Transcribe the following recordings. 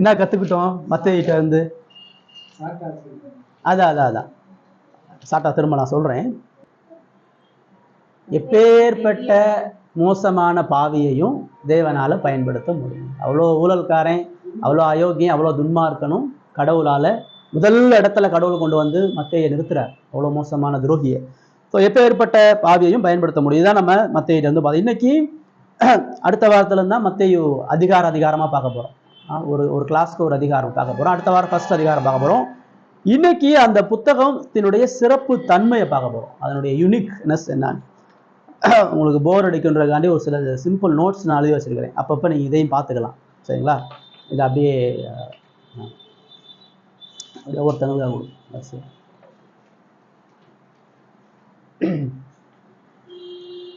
என்ன கற்றுக்கிட்டோம் மத்தேயிட்ட இருந்து? அதான் சாட்டா திரும்ப நான் சொல்கிறேன். எப்பேற்பட்ட மோசமான பாவியையும் தேவனால் பயன்படுத்த முடியும். அவ்வளோ ஊழல்காரன், அவ்வளோ அயோக்கியம், அவ்வளோ துன்மார்க்கனும் கடவுளால் முதல் இடத்துல கடவுள் கொண்டு வந்து மத்தேயை நிறுத்துறார், அவ்வளோ மோசமான துரோகியை. ஸோ எப்பேற்பட்ட பாவியையும் பயன்படுத்த முடியும். இதுதான் நம்ம மத்தேயிட்ட வந்து பார்த்தோம். இன்னைக்கு அடுத்த வாரத்துல இருந்தால் மத்தேயு அதிகாரமாக பார்க்க போகிறோம். ஒரு கிளாஸ்க்கு ஒரு அதிகாரம் பார்க்க போகிறோம். அடுத்த வாரம் ஃபர்ஸ்ட் அதிகாரம் பார்க்க போகிறோம். இன்னைக்கு அந்த புத்தகத்தினுடைய சிறப்பு தன்மையை பார்க்க போகிறோம், அதனுடைய யூனிக்னஸ் என்னன்னு. உங்களுக்கு போர் அடிக்குன்றதுக்காண்டி ஒரு சில சிம்பிள் நோட்ஸ் நான் எழுதி வச்சிருக்கிறேன். அப்பப்போ நீங்கள் இதையும் பார்த்துக்கலாம், சரிங்களா? இது அப்படியே ஒவ்வொருத்தங்களும்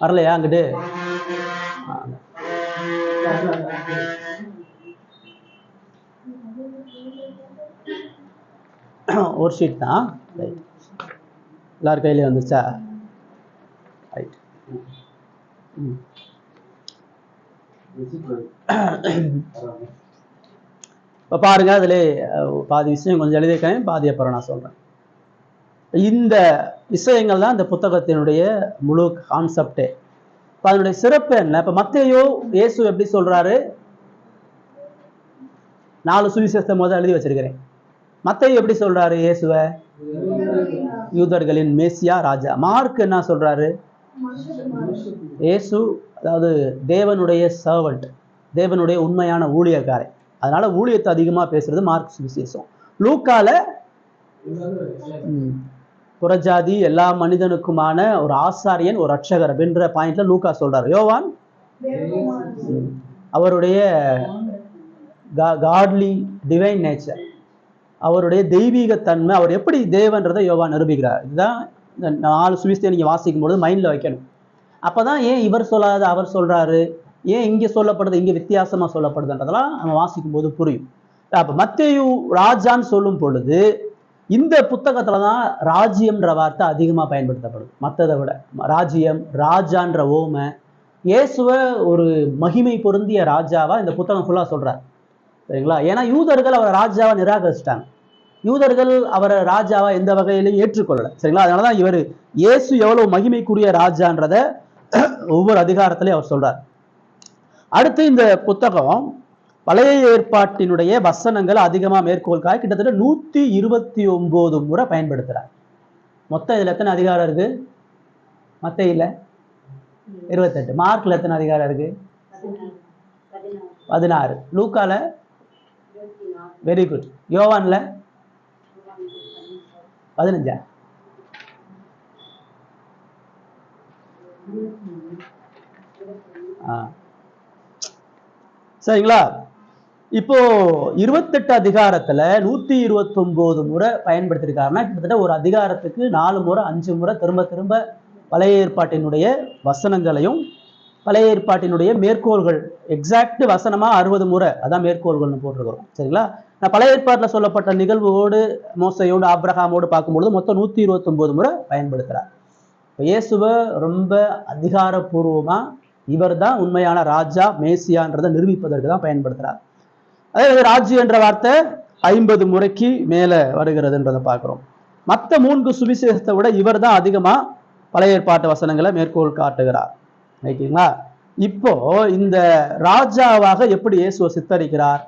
வரலையா அங்கிட்டு? ஒரு ஷீட் தான், எல்லாரும் கையிலே வந்துச்சா? ரைட். இப்போ பாருங்க, அதுல பாதி விஷயம் கொஞ்சம் எழுதியிருக்கேன், பாதி அப்புறம் நான் சொல்றேன். இந்த விஷயங்கள் தான் இந்த புத்தகத்தினுடைய முழு கான்செப்டே. இப்போ அதனுடைய சிறப்பு என்ன? இப்போ மத்தேயு இயேசு எப்படி சொல்றாரு? 4 சுவிசேஷத்தை முதல் எழுதி வச்சிருக்கிறேன். மத்தேயு எப்படி சொல்றாரு இயேசுவை? யூதர்களின் மேசியா ராஜா. மார்க் என்ன சொல்றாரு? இயேசு அதாவது தேவனுடைய சர்வன்ட், தேவனுடைய உண்மையான ஊழியக்காரன். அதனால ஊழியத்தை அதிகமா பேசுறது மார்க் சுவிசேஷம். லூக்கால புறஜாதி எல்லா மனிதனுக்குமான ஒரு ஆசாரியன், ஒரு ரட்சகர் அப்படின்ற பாயிண்ட்ல லூக்கா சொல்றாரு. யோவான் அவருடைய காட்லி டிவைன் நேச்சர், அவருடைய தெய்வீகத்தன்மை, அவர் எப்படி தேவன்றதை யோவான் நிரூபிக்கிறார். இதுதான் இந்த 4 சுவிசேஷத்தை நீங்க வாசிக்கும் பொழுது மைண்ட்ல வைக்கணும். அப்பதான் ஏன் இவர் சொல்லாத அவர் சொல்றாரு, ஏன் இங்க சொல்லப்படுது இங்க வித்தியாசமா சொல்லப்படுதுன்றதெல்லாம் நம்ம வாசிக்கும் போது புரியும். அப்ப மத்தேயு ராஜான்னு சொல்லும் பொழுது இந்த புத்தகத்துலதான் ராஜ்யம்ன்ற வார்த்தை அதிகமா பயன்படுத்தப்படுது மற்றதை விட. ராஜ்யம், ராஜான்ற ஓமை, இயேசுவ ஒரு மகிமை பொருந்திய ராஜாவா இந்த புத்தகம் ஃபுல்லா சொல்றாரு, சரிங்களா? ஏன்னா யூதர்கள் அவரை ராஜாவா நிராகரிச்சிட்டாங்க. யூதர்கள் அவரை ராஜாவா எந்த வகையிலையும் ஏற்றுக்கொள்ளல, சரிங்களா? அதனாலதான் இவர் இயேசு எவ்வளவு மகிமைக்குரிய ராஜான்றத ஒவ்வொரு அதிகாரத்திலையும் அவர் சொல்றார். அடுத்து இந்த புத்தகம் பழைய ஏற்பாட்டினுடைய வசனங்கள் அதிகமா மேற்கோள்காய் கிட்டத்தட்ட 129 முறை பயன்படுத்துறார். மொத்தம் இதுல எத்தனை அதிகாரம் இருக்கு? மத்தேயுல 28. மார்க்ல எத்தனை அதிகாரம் இருக்கு? 16. லூக்கால வெரி குட். யோவான்ல 15. சரிங்களா? இப்போ 28 அதிகாரத்துல 129 முறை பயன்படுத்திருக்காருன்னா கிட்டத்தட்ட ஒரு அதிகாரத்துக்கு 4 முறை 5 முறை திரும்ப திரும்ப பழைய ஏற்பாட்டினுடைய வசனங்களையும் பழைய ஏற்பாட்டினுடைய மேற்கோள்கள் எக்ஸாக்ட் வசனமா 60 முறை அதான் மேற்கோள்கள்னு போட்டிருக்கிறோம், சரிங்களா? நான் பழைய ஏற்பாட்டில் சொல்லப்பட்ட நிகழ்வோடு மோசையோடு ஆபிரகாமோடு பார்க்கும்பொழுது மொத்தம் 129 முறை பயன்படுத்துறார். இயேசுவை ரொம்ப அதிகாரப்பூர்வமா இவர் தான் உண்மையான ராஜா மேசியான்றதை நிரூபிப்பதற்கு தான் பயன்படுத்துறார். அதே ராஜ்யம் என்ற வார்த்தை 50 முறைக்கு மேல வருகிறதுன்றதை பார்க்கிறோம். மற்ற 3 சுவிசேஷத்தை விட இவர் தான் அதிகமா பழைய ஏற்பாட்டு வசனங்களை மேற்கோள் காட்டுகிறார், ரைட்டுங்களா? இப்போ இந்த ராஜாவாக எப்படி இயேசுவை சித்தரிக்கிறார்?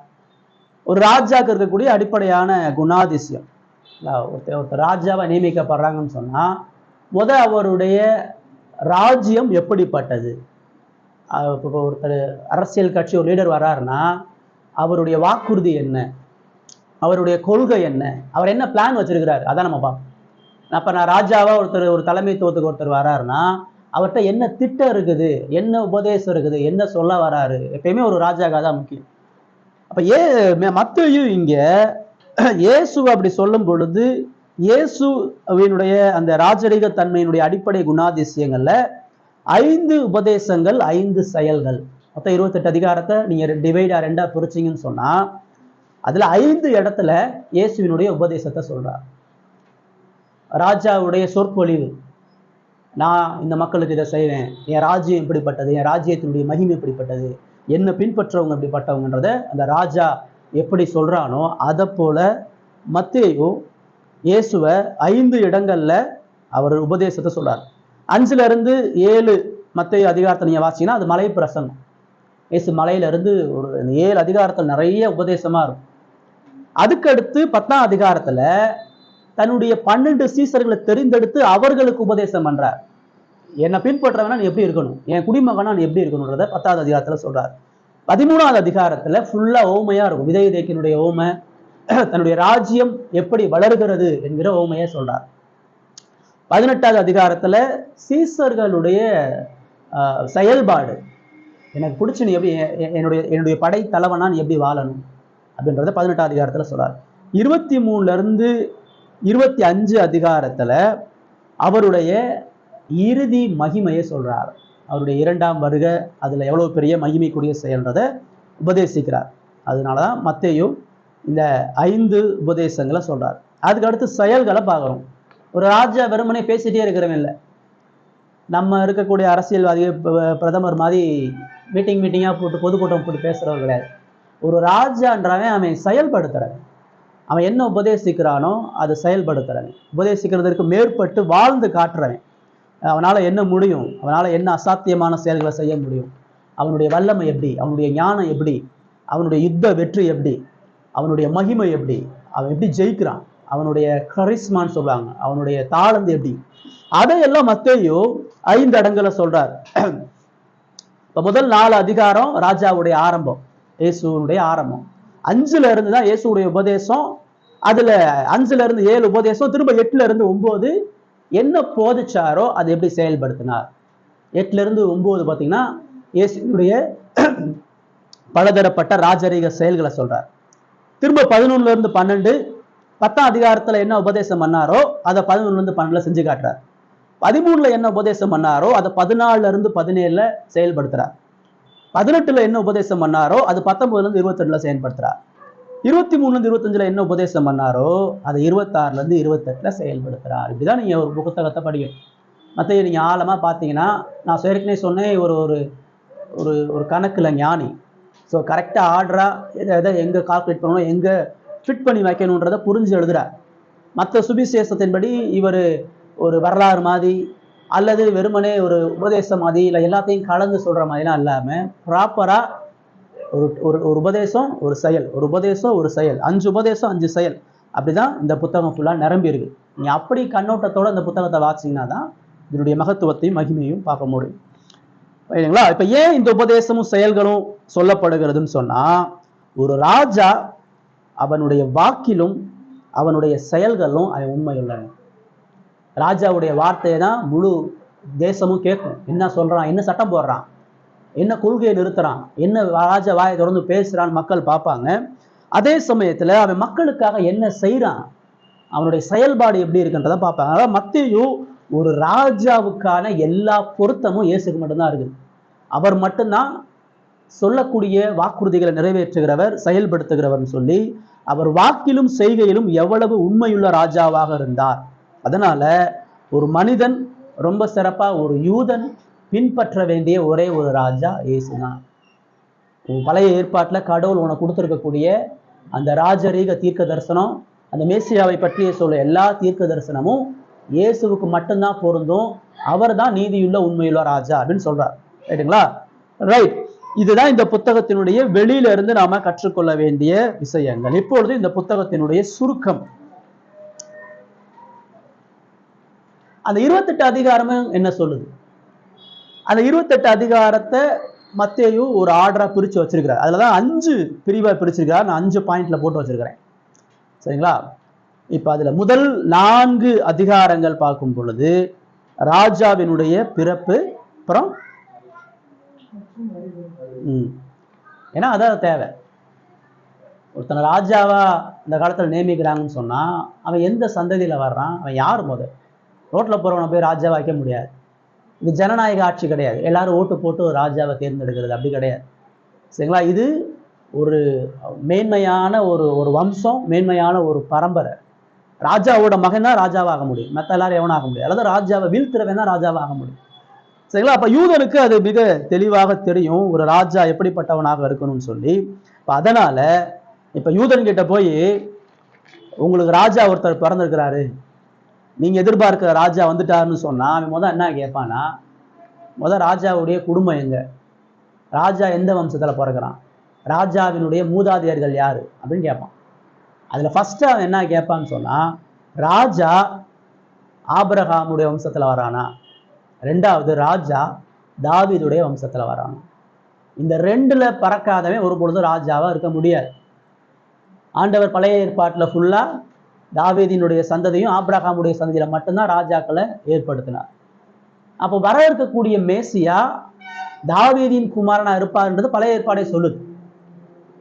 ஒரு ராஜாக்கு இருக்கக்கூடிய அடிப்படையான குணாதிசயம், ஒருத்தர் ராஜாவா நியமிக்கப்படுறாங்கன்னு சொன்னா அவருடைய ராஜ்யம் எப்படிப்பட்டது? ஒருத்தர் அரசியல் கட்சி ஒரு லீடர் வர்றாருன்னா அவருடைய வாக்குறுதி என்ன, அவருடைய கொள்கை என்ன, அவர் என்ன பிளான் வச்சிருக்கிறாரு, அதான் நம்ம பார்ப்போம். அப்ப நான் ராஜாவா ஒரு தலைமைத்துவத்துக்கு ஒருத்தர் வர்றாருன்னா அவர்கிட்ட என்ன திட்டம் இருக்குது, என்ன உபதேசம் இருக்குது, என்ன சொல்ல வராரு, எப்பயுமே ஒரு ராஜாக்காக தான் முக்கியம். அப்ப மத்தேயு இங்க இயேசு அப்படி சொல்லும் பொழுது இயேசுவினுடைய அந்த ராஜரீக தன்மையினுடைய அடிப்படை குணாதிசயங்கள்ல 5 உபதேசங்கள் 5 செயல்கள், மொத்தம் 28 அதிகாரத்தை நீங்க ரெண்டா பிரிச்சிங்கன்னு சொன்னா அதுல 5 இடத்துல இயேசுவினுடைய உபதேசத்தை சொல்றார். ராஜாவுடைய சொற்பொழிவு, நான் இந்த மக்களுக்கு இதை செய்வேன், என் ராஜ்யம் இப்படிப்பட்டது, என் ராஜ்யத்தினுடைய மகிமை இப்படிப்பட்டது, என்ன பின்பற்றவங்க இப்படிப்பட்டவங்கன்றத அந்த ராஜா எப்படி சொல்றானோ அதை போல மத்தேயு இயேசுவை 5 இடங்கள்ல அவர் உபதேசத்தை சொல்றார். 5-7 மத்தேயு அதிகாரத்தை நீங்க வாசிங்கன்னா அது மலை பிரசங்கம். இயேசு மலையில இருந்து ஒரு 7 அதிகாரத்தில் நிறைய உபதேசமா இருக்கும். அதுக்கடுத்து 10ஆம் அதிகாரத்துல தன்னுடைய 12 சீசர்களை தெரிந்தெடுத்து அவர்களுக்கு உபதேசம் பண்றார். என்னை பின்பற்றவனா நீ எப்படி இருக்கணும், என் குடிமகனா நீ எப்படி இருக்கணும்ன்றத 10ஆவது அதிகாரத்துல சொல்றார். 13ஆவது அதிகாரத்துல ஃபுல்லா ஓமையா இருக்கும். விதையதேக்கினுடைய ஓமை, தன்னுடைய ராஜ்யம் எப்படி வளர்கிறது என்கிற ஓமையை சொல்றார். 18ஆவது அதிகாரத்துல சீசர்களுடைய செயல்பாடு, எனக்கு பிடிச்சி நீ எப்படி என்னுடைய படை தலைவனா நீ எப்படி வாழணும் அப்படின்றத 18ஆவது அதிகாரத்துல சொல்றார். 23 25 அதிகாரத்துல அவருடைய இறுதி மகிமையை சொல்றார். அவருடைய 2ஆம் வருகை அதுல எவ்வளவு பெரிய மகிமைக்குரிய செயல்ன்றதை உபதேசிக்கிறார். அதனாலதான் மத்தேயு இந்த 5 உபதேசங்களை சொல்றார். அதுக்கு அடுத்து செயல்களை பார்க்கிறோம். ஒரு ராஜா வெறுமனே பேசிட்டே இருக்கிறவன் இல்லை. நம்ம இருக்கக்கூடிய அரசியல்வாதி பிரதமர் மாதிரி மீட்டிங்கா போட்டு பொதுக்கூட்டம் போட்டு பேசுறவர் கிடையாது. ஒரு ராஜான்றவன் அவன் செயல்படுத்துறவன். அவன் என்ன உபதேசிக்கிறானோ அதை செயல்படுத்துறவன். உபதேசிக்கிறதுக்கு மேற்பட்டு வாழ்ந்து காட்டுறவன். அவனால என்ன முடியும், அவனால என்ன அசாத்தியமான செயல்களை செய்ய முடியும், அவனுடைய வல்லமை எப்படி, அவனுடைய ஞானம் எப்படி, அவனுடைய யுத்த வெற்றி எப்படி, அவனுடைய மகிமை எப்படி, அவன் எப்படி ஜெயிக்கிறான், அவனுடைய கரிஸ்மான்னு சொல்லுவாங்க, அவனுடைய தாளந்து எப்படி, அதையெல்லாம் மத்தேயு 5 இடங்களை சொல்றார். இப்ப முதல் 4 அதிகாரம் ராஜாவுடைய ஆரம்பம், இயேசுடைய ஆரம்பம். 5 தான் இயேசுடைய உபதேசம். அதுல 5-7 உபதேசம், திரும்ப 8-9 என்ன போதிச்சாரோ அதை எப்படி செயல்படுத்தினார். 8-9 பார்த்தீங்கன்னா இயேசுடைய பலதரப்பட்ட ராஜரீக செயல்களை சொல்றார். திரும்ப 11-12 10ஆம் அதிகாரத்துல என்ன உபதேசம் பண்ணாரோ அதை 11-12 செஞ்சு காட்டுறார். 13 என்ன உபதேசம் பண்ணாரோ அதை 14-17 செயல்படுத்துறார். 18 என்ன உபதேசம் பண்ணாரோ அது 19-22 செயல்படுத்துறார். 23-25 என்ன உபதேசம் பண்ணாரோ அதை 26-28 செயல்படுத்துறார். இப்படிதான் நீங்க ஒரு புத்தகத்தை படிக்கணும். மற்ற நீங்க ஆழமா பார்த்தீங்கன்னா, நான் ஏற்கனவே சொன்னேன், ஒரு ஒரு ஒரு கணக்குல ஞானி. ஸோ கரெக்டா ஆர்டரா எதை எங்க கால்குலேட் பண்ணணும், எங்க ஃபிட் பண்ணி வைக்கணுன்றதை புரிஞ்சு எழுதுறார். மற்ற சுவிசேஷத்தின்படி இவர் ஒரு வரலாறு மாதிரி அல்லது வெறுமனே ஒரு உபதேசம் மாதிரி இல்லை எல்லாத்தையும் கலந்து சொல்ற மாதிரிலாம் இல்லாம ப்ராப்பரா ஒரு உபதேசம் ஒரு செயல், ஒரு உபதேசம் ஒரு செயல், 5 உபதேசம் 5 செயல், அப்படிதான் இந்த புத்தகம் ஃபுல்லா நிரம்பி இருக்கு. நீங்க அப்படி கண்ணோட்டத்தோட இந்த புத்தகத்தை வாசிங்கன்னா தான் இதனுடைய மகத்துவத்தையும் மகிமையும் பார்க்க முடியும். சரிங்களா? இப்ப ஏன் இந்த உபதேசமும் செயல்களும் சொல்லப்படுகிறதுன்னு சொன்னா, ஒரு ராஜா அவனுடைய வாக்கிலும் அவனுடைய செயல்களும் அவன் உண்மையுள்ளவன். ராஜாவுடைய வார்த்தையை தான் முழு தேசமும் கேட்கும். என்ன சொல்றான், என்ன சட்டம் போடுறான், என்ன கொள்கையை நிறுத்துறான், என்ன ராஜா வாயை தொடர்ந்து பேசுறான்னு மக்கள் பார்ப்பாங்க. அதே சமயத்துல அவன் மக்களுக்காக என்ன செய்யறான், அவனுடைய செயல்பாடு எப்படி இருக்குன்றத பார்ப்பாங்க. அதாவது மத்தேயு ஒரு ராஜாவுக்கான எல்லா பொருத்தமும் இயேசுக்கு மட்டும்தான் இருக்குது. அவர் மட்டும்தான் சொல்லக்கூடிய வாக்குறுதிகளை நிறைவேற்றுகிறவர், செயல்படுத்துகிறவர்னு சொல்லி அவர் வாக்கிலும் செய்கையிலும் எவ்வளவு உண்மையுள்ள ராஜாவாக இருந்தார். அதனால ஒரு மனிதன், ரொம்ப சிறப்பா ஒரு யூதன் பின்பற்ற வேண்டிய ஒரே ஒரு ராஜா இயேசுதான். பழைய ஏற்பாட்டில் கடவுள் உனக்கு கொடுத்துருக்கக்கூடிய அந்த ராஜரீக தீர்க்க தரிசனம், அந்த மேசியாவை பற்றிய சொல்ல எல்லா தீர்க்க தரிசனமும் இயேசுவுக்கு மட்டும்தான் பொருந்தும். அவர் தான் நீதியுள்ள உண்மையுள்ள ராஜா அப்படின்னு சொல்றார். ரைட்டுங்களா? ரைட். இதுதான் இந்த புத்தகத்தினுடைய வெளியில இருந்து நாம கற்றுக்கொள்ள வேண்டிய விஷயங்கள். இப்பொழுது இந்த புத்தகத்தினுடைய சுருக்கம். அந்த 28 அதிகாரமும் என்ன சொல்லுது? அந்த 28 அதிகாரத்தை மத்தேயு ஒரு ஆர்டரா பிரிச்சு வச்சிருக்கிறார். அதுலதான் 5 பிரிவா பிரிச்சிருக்கிறார். நான் 5 பாயிண்ட்ல போட்டு வச்சிருக்கிறேன். சரிங்களா? இப்ப அதுல முதல் 4 அதிகாரங்கள் பார்க்கும் பொழுது ராஜாவினுடைய பிறப்பு, அப்புறம் ஏன்னா அதான் தேவை. ஒருத்தனை ராஜாவா இந்த காலத்துல நியமிக்கிறாங்கன்னு சொன்னா அவன் எந்த சந்ததியில வர்றான், அவன் யார்? முதல் ரோட்ல போறவனை போய் ராஜாவா வைக்க முடியாது. இது ஜனநாயக ஆட்சி கிடையாது. எல்லாரும் ஓட்டு போட்டு ஒரு ராஜாவை தேர்ந்தெடுக்கிறது அப்படி கிடையாது. சரிங்களா? இது ஒரு மேன்மையான ஒரு வம்சம், மேன்மையான ஒரு பரம்பரை. ராஜாவோட மகன் தான் ராஜாவாக முடியும், மற்ற எல்லாரும் எவனாக முடியும். அதாவது ராஜாவை வீழ்த்துறவன் தான் ராஜாவாக முடியும். சரிங்களா? அப்ப யூதனுக்கு அது மிக தெளிவாக தெரியும் ஒரு ராஜா எப்படிப்பட்டவனாக இருக்கணும்னு சொல்லி. அதனால இப்ப யூதன் கிட்ட போய் உங்களுக்கு ராஜா ஒருத்தர் பிறந்திருக்கிறாரு, நீங்க எதிர்பார்க்கிற ராஜா வந்துட்டாருன்னு சொன்னா அவன் முதல் என்ன கேட்பானா, ராஜாவுடைய குடும்பம் எங்க, ராஜா எந்த வம்சத்துல பிறகுறான், ராஜாவினுடைய மூதாதையர்கள் யாரு அப்படின்னு கேட்பான். அதுல ஃபர்ஸ்ட் அவன் என்ன கேட்பான்னு சொன்னா, ராஜா ஆபிரகாமுடைய வம்சத்துல வரானா, ரெண்டாவது ராஜா தாவீதுடைய வம்சத்துல வரானா. இந்த ரெண்டுல பறக்காதவன் ஒரு பொழுதும் ராஜாவா இருக்க முடியாது. ஆண்டவர் பழைய ஏற்பாட்டுல ஃபுல்லா தாவீதினுடைய சந்ததியும் ஆபிரகாமுடைய சந்ததியில மட்டும்தான் ராஜாக்களை ஏற்படுத்தினார். அப்போ வர இருக்கக்கூடிய மேசியா தாவீதின் குமாரனா இருப்பார்ன்றது பழைய ஏற்பாடை சொல்லுது.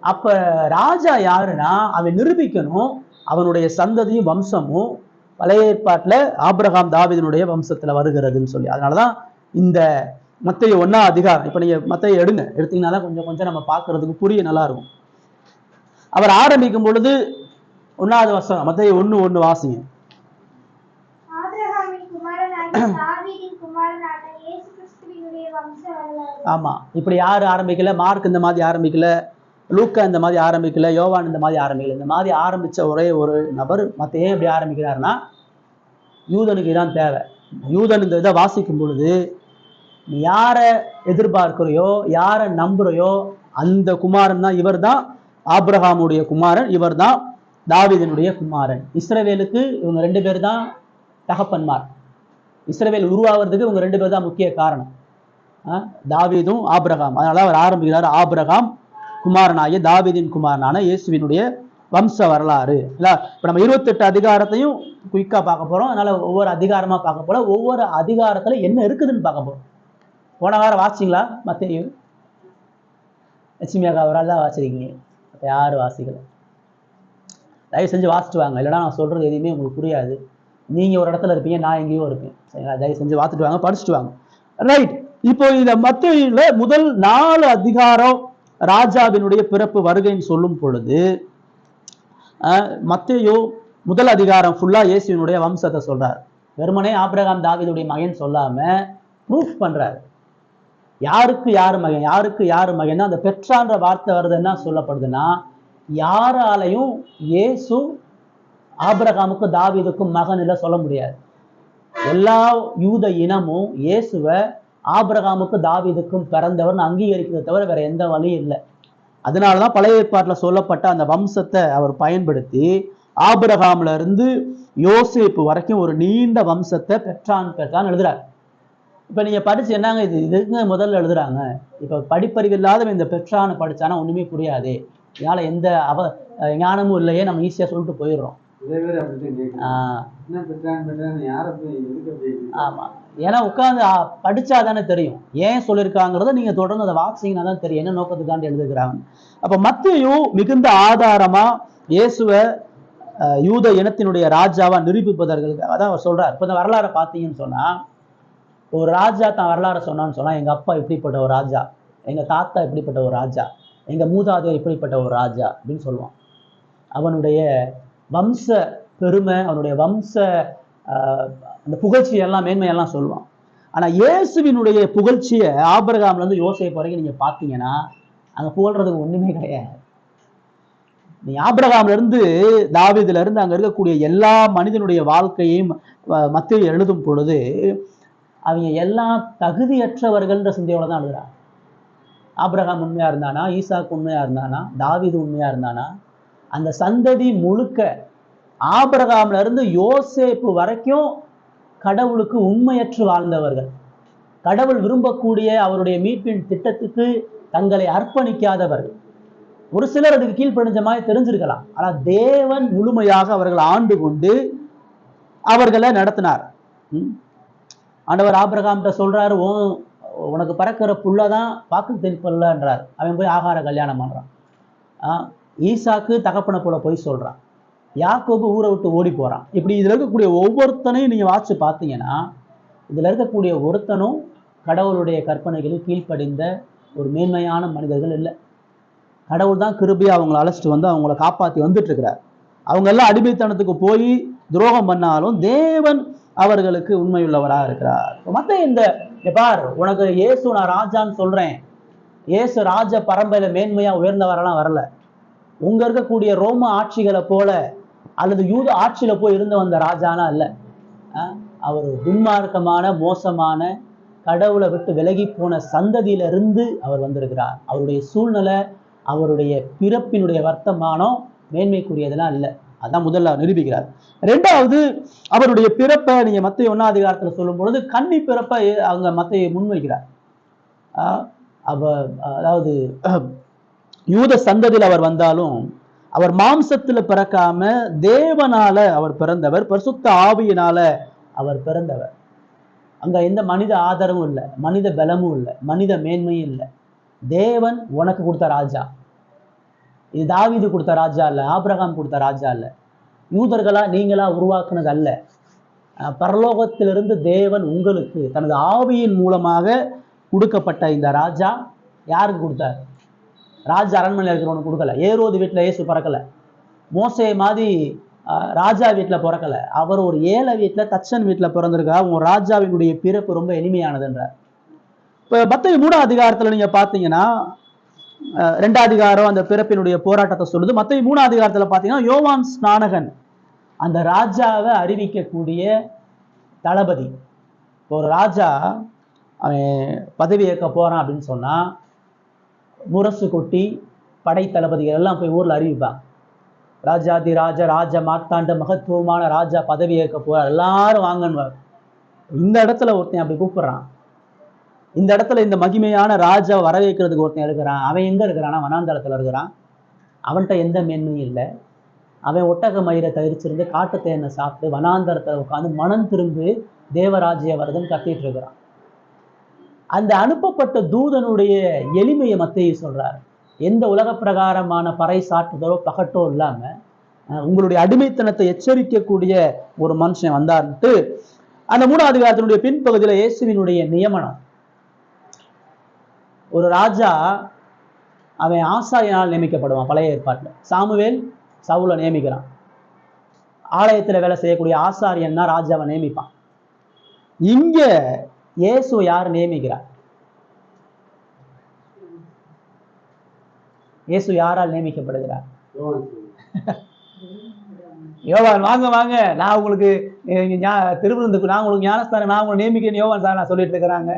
அப்ப ராஜா யாருன்னா அவன் நிரூபிக்கணும் அவனுடைய சந்ததியும் வம்சமும் பழைய ஏற்பாட்டுல ஆபிரகாம் தாவீதினுடைய வம்சத்துல வருகிறதுன்னு சொல்லி. அதனாலதான் இந்த மத்தேயு 1 அதிகாரம், இப்ப நீங்க மத்தேயு எடுத்தீங்கன்னா தான் கொஞ்சம் கொஞ்சம் நம்ம பார்க்கறதுக்கு புரிய நல்லா இருக்கும். அவர் ஆரம்பிக்கும் பொழுது 1வது வசனம் மத்தேயு 1:1 வாசிங்க. ஆமா, இப்படி யாரு ஆரம்பிக்கல, மார்க் இந்த மாதிரி ஆரம்பிக்கல, லூக்கா இந்த மாதிரி ஆரம்பிக்கல, யோவான் இந்த மாதிரி ஆரம்பிக்கல. இந்த மாதிரி ஆரம்பிச்ச ஒரே ஒரு நபர் மத்தேயு எப்படி ஆரம்பிக்கிறாருன்னா, யூதனுக்கு இதான் தேவை. யூதன் இந்த இதை வாசிக்கும் பொழுது நீ யாரை எதிர்பார்க்கிறையோ, யாரை நம்புறையோ அந்த குமாரன் தான், இவர் தான் ஆபிரகாமுடைய குமாரன், இவர் தான் தாவீதினுடைய குமாரன். இஸ்ரவேலுக்கு இவங்க 2 பேர் தான் தகப்பன்மார். இஸ்ரவேல் உருவாகிறதுக்கு இவங்க 2 பேர் தான் முக்கிய காரணம், தாவீதும் ஆபிரகாம். அதனால அவர் ஆரம்பிக்கிறார் ஆபிரகாம் குமாரனாகிய தாவீதின் குமாரனான இயேசுவினுடைய வம்ச வரலாறு. இல்ல, இப்ப நம்ம 28 அதிகாரத்தையும் குயிக்கா பார்க்க போறோம். அதனால ஒவ்வொரு அதிகாரமா பார்க்க போறோம். ஒவ்வொரு அதிகாரத்துல என்ன இருக்குதுன்னு பார்க்க போறோம். போன வாரம் வாசிங்களா மத்தேயு? லட்சுமியாக்கா ஒரு ஆள் தான் வாசிருக்கீங்க, யாரு வாசிக்கல. தயவு செஞ்சு வாசிட்டு வாங்க, இல்லைன்னா நான் சொல்றது எதுவுமே உங்களுக்கு புரியாது. நீங்க ஒரு இடத்துல இருப்பீங்க, நான் எங்கேயோ இருப்பேன். சரிங்களா? தயவு செஞ்சு வாசிட்டு வாங்க, படிச்சுட்டு வாங்க. ரைட். இப்போ இந்த மத்தேயுல முதல் 4 அதிகாரம் ராஜாவினுடைய பிறப்பு வருகைன்னு சொல்லும் பொழுது, மத்தேயு முதல் அதிகாரம் ஃபுல்லா இயேசுவினுடைய வம்சத்தை சொல்றாரு. வெறுமனே ஆபிரகாம் தாவீதுடைய மகன் சொல்லாம ப்ரூஃப் பண்றாரு. யாருக்கு யாரு மகன், யாருக்கு யாரு மகன். அந்த பெற்றான்ற வார்த்தை வருது, என்ன சொல்லப்படுதுன்னா, யாராலையும் இயேசு ஆபிரகாமுக்கு தாவீதுக்கும் மகன் இல்ல சொல்ல முடியாது. எல்லா யூத இனமும் இயேசுவை ஆபிரகாமுக்கு தாவீதுக்கும் பிறந்தவர்னு அங்கீகரிக்கிறத தவிர வேற எந்த வழியும் இல்லை. அதனாலதான் பழைய ஏற்பாட்டுல சொல்லப்பட்ட அந்த வம்சத்தை அவர் பயன்படுத்தி ஆபிரகாம்ல இருந்து யோசேப்பு வரைக்கும் ஒரு நீண்ட வம்சத்தை பெற்றான் எழுதுறாரு. இப்ப நீங்க படிச்சு என்னங்க இதுக்கு முதல்ல எழுதுறாங்க. இப்ப படிப்பறிவு இல்லாத இந்த பெற்றான்னு படிச்சானா ஒண்ணுமே புரியாது. இதனால எந்த ஞானமும் இல்லையே, நம்ம ஈஸியா சொல்லிட்டு போயிடுறோம். ஆமா, ஏன்னா உட்கார்ந்து படிச்சாதானே தெரியும் ஏன் சொல்லியிருக்காங்கிறத. நீங்க தொடர்ந்து அதை வாசிங்கன்னா தான் தெரியும் என்ன நோக்கத்துக்காண்டி எழுதுகிறாங்க. அப்ப மத்தேயு மிகுந்த ஆதாரமா இயேசுவை யூத இனத்தினுடைய ராஜாவா நிரூபிப்பதற்கு அதான் அவர் சொல்றாரு. இப்ப இந்த வரலாறை பார்த்தீங்கன்னு சொன்னா, ஒரு ராஜா தான் வரலாறு சொன்னான்னு சொன்னா, எங்க அப்பா இப்படிப்பட்ட ஒரு ராஜா, எங்க தாத்தா இப்படிப்பட்ட ஒரு ராஜா, எங்க மூதாதையர் இப்படிப்பட்ட ஒரு ராஜா அப்படின்னு சொல்லுவான். அவனுடைய வம்ச பெருமை, அவனுடைய வம்ச அந்த புகழ்ச்சி எல்லாம் மேன்மையெல்லாம் சொல்லுவான். ஆனா இயேசுவினுடைய புகழ்ச்சியை ஆபிரகாம்ல இருந்து யோசேப்பு வரைக்கும் நீங்க பார்த்தீங்கன்னா அங்க புகழ்றதுக்கு ஒண்ணுமே கிடையாது. நீ ஆபிரகாம்ல இருந்து தாவீதுல இருந்து அங்க இருக்கக்கூடிய எல்லா மனிதனுடைய வாழ்க்கையையும் மத்தேயு எழுதும் பொழுது அவங்க எல்லாம் தகுதியற்றவர்கள்ன்ற சிந்தையோட தான் எழுதுறாங்க. ஆபிரகாம் உண்மையா இருந்தானா, ஈசாக்கு உண்மையா இருந்தானா, தாவீது உண்மையா இருந்தானா, அந்த சந்ததி முழுக்க ஆபிரகாம்ல இருந்து யோசேப்பு வரைக்கும் கடவுளுக்கு உண்மையற்று வாழ்ந்தவர்கள், கடவுள் விரும்பக்கூடிய அவருடைய மீட்பின் திட்டத்துக்கு தங்களை அர்ப்பணிக்காதவர்கள். ஒரு சிலர் அதுக்கு கீழ்ப்படிஞ்ச மாதிரி தெரிஞ்சிருக்கலாம். ஆனா தேவன் முழுமையாக அவர்கள் ஆண்டு கொண்டு அவர்களை நடத்தினார். ஆண்டவர் ஆபிரகாம்கிட்ட சொல்றாரு, உனக்கு பிறக்கிற புள்ளதான் வாக்கு தென்பல்லன்றார். அவன் போய் ஆகார கல்யாணம் பண்றான். ஈசாக்கு தகப்பனை போல போய் சொல்றான். யாக்கோபு ஊரை விட்டு ஓடி போறான். இப்படி இதுல இருக்கக்கூடிய ஒவ்வொருத்தனையும் நீங்க வாசிச்சு பார்த்தீங்கன்னா, இதுல இருக்கக்கூடிய ஒருத்தனும் கடவுளுடைய கற்பனைகளில் கீழ்ப்படிந்த ஒரு மேன்மையான மனிதர்கள் இல்லை. கடவுள் தான் கிருபையா அவங்களை அழைச்சிட்டு வந்து அவங்கள காப்பாற்றி வந்துட்டு இருக்கிறார். அவங்க எல்லாம் அடிமைத்தனத்துக்கு போய் துரோகம் பண்ணாலும் தேவன் அவர்களுக்கு உண்மையுள்ளவராக இருக்கிறார். மத்த இந்த பார், உனக்கு இயேசு நான் ராஜான்னு சொல்றேன், இயேசு ராஜ பரம்பரையில மேன்மையா உயர்ந்தவரெல்லாம் வரல. உங்க இருக்கக்கூடிய ரோம ஆட்சிகளை போல அல்லது யூத ஆட்சியில போய் இருந்து வந்த ராஜானா இல்ல. அவர் துன்மார்க்கமான மோசமான கடவுளை விட்டு விலகி போன சந்ததியிலிருந்து அவர் வந்திருக்கிறார். அவருடைய சூழ்நிலை, அவருடைய பிறப்பினுடைய வர்த்தமானம் மேன்மைக்குரியதெல்லாம் இல்லை. அதான் முதல்ல நிரூபிக்கிறார். ரெண்டாவது, அவருடைய பிறப்பை நீங்க மத்தேயு 1ஆம் அதிகாரத்துல சொல்லும் பொழுது கன்னி பிறப்பை அவங்க மத்தேயு முன்வைக்கிறார். அதாவது யூத சந்ததியில் அவர் வந்தாலும் அவர் மாம்சத்துல பிறக்காம தேவனால அவர் பிறந்தவர், பரிசுத்த ஆவியினால அவர் பிறந்தவர். அங்க எந்த மனித ஆதரவும் இல்லை, மனித பலமும் இல்லை, மனித மேன்மையும் இல்லை. தேவன் உனக்கு கொடுத்த ராஜா. இது தாவீது கொடுத்த ராஜா இல்ல, ஆபிரகாம் கொடுத்த ராஜா இல்ல, யூதர்களா நீங்களா உருவாக்குனது அல்ல. பரலோகத்திலிருந்து தேவன் உங்களுக்கு தனது ஆவியின் மூலமாக கொடுக்கப்பட்ட இந்த ராஜா யாருக்கு கொடுத்தார்? ராஜா அரண்மனையில் இருக்கிறவனுக்கு கொடுக்கல. ஏரோது வீட்டில் இயேசு பிறக்கல. மோசே மாதிரி ராஜா வீட்டில் பிறக்கல. அவர் ஒரு ஏழை வீட்டில் தச்சன் வீட்டில் பிறந்திருக்கார். உங்க ராஜாவினுடைய பிறப்பு ரொம்ப எளிமையானதுன்றார். இப்போ மத்தேயு 3ஆம் அதிகாரத்தில் நீங்க பார்த்தீங்கன்னா 2ஆம் அதிகாரம் அந்த பிறப்பினுடைய போராட்டத்தை சொல்லுது. மத்தேயு 3ஆம் அதிகாரத்தில் பார்த்தீங்கன்னா யோவான் ஸ்நானகன் அந்த ராஜாவை அறிவிக்கக்கூடிய தளபதி. ஒரு ராஜா அவன் பதவி ஏற்க போறான் அப்படின்னு சொன்னா முரசு கொட்டி படை தளபதிகள் எல்லாம் போய் ஊர்ல அறிவிப்பான். ராஜாதி ராஜா ராஜ மார்த்தாண்ட மகத்துவமான ராஜா பதவி ஏற்க போறார், எல்லாரும் வாங்கன்னு. இந்த இடத்துல ஒருத்தன் அப்படி கூப்பிடுறான். இந்த இடத்துல இந்த மகிமையான ராஜா வரவேற்கிறதுக்கு ஒருத்தன் இருக்கிறான். அவன் எங்க இருக்கிறான்னா வனாந்தரத்துல இருக்கிறான். அவன்கிட்ட எந்த மேன்மையும் இல்லை. அவன் ஒட்டக மயிரை தரிச்சிருந்து காட்டு தேனை சாப்பிட்டு வனாந்தரத்துல உட்காந்து மனம் திரும்பி தேவராஜ்ய வருதுன்னு கத்திட்டு இருக்கிறான். அந்த அனுப்பப்பட்ட தூதனுடைய எளிமையை மத்தேயு சொல்றார். எந்த உலக பிரகாரமான பறை சாட்டுதலோ பகட்டோ இல்லாம உங்களுடைய அடிமைத்தனத்தை எச்சரிக்கக்கூடிய ஒரு மனுஷன் வந்தார்ன்ட்டு அந்த 3ஆம் அதிகாரத்தினுடைய பின்பகுதியில இயேசுவினுடைய நியமனம். ஒரு ராஜா அவன் ஆசாரியனால் நியமிக்கப்படுவான். பழைய ஏற்பாட்டில் சாமுவேல் சவுலை நியமிக்கிறான். ஆலயத்தில் வேலை செய்யக்கூடிய ஆசாரியன்னா ராஜாவை நியமிப்பான். இங்க இயேசு யார் நியமிக்கிறார்? இயேசு யாரால் நியமிக்கப்படுகிறார்? யோவான் வாங்க வாங்க, நான் உங்களுக்கு திருவிழந்துக்கு நான் உங்களுக்கு ஞானஸ்தானம் நான் உங்களுக்கு நியமிக்கிறேன் யோவான் சார் நான் சொல்லிட்டு இருக்கிறாங்க.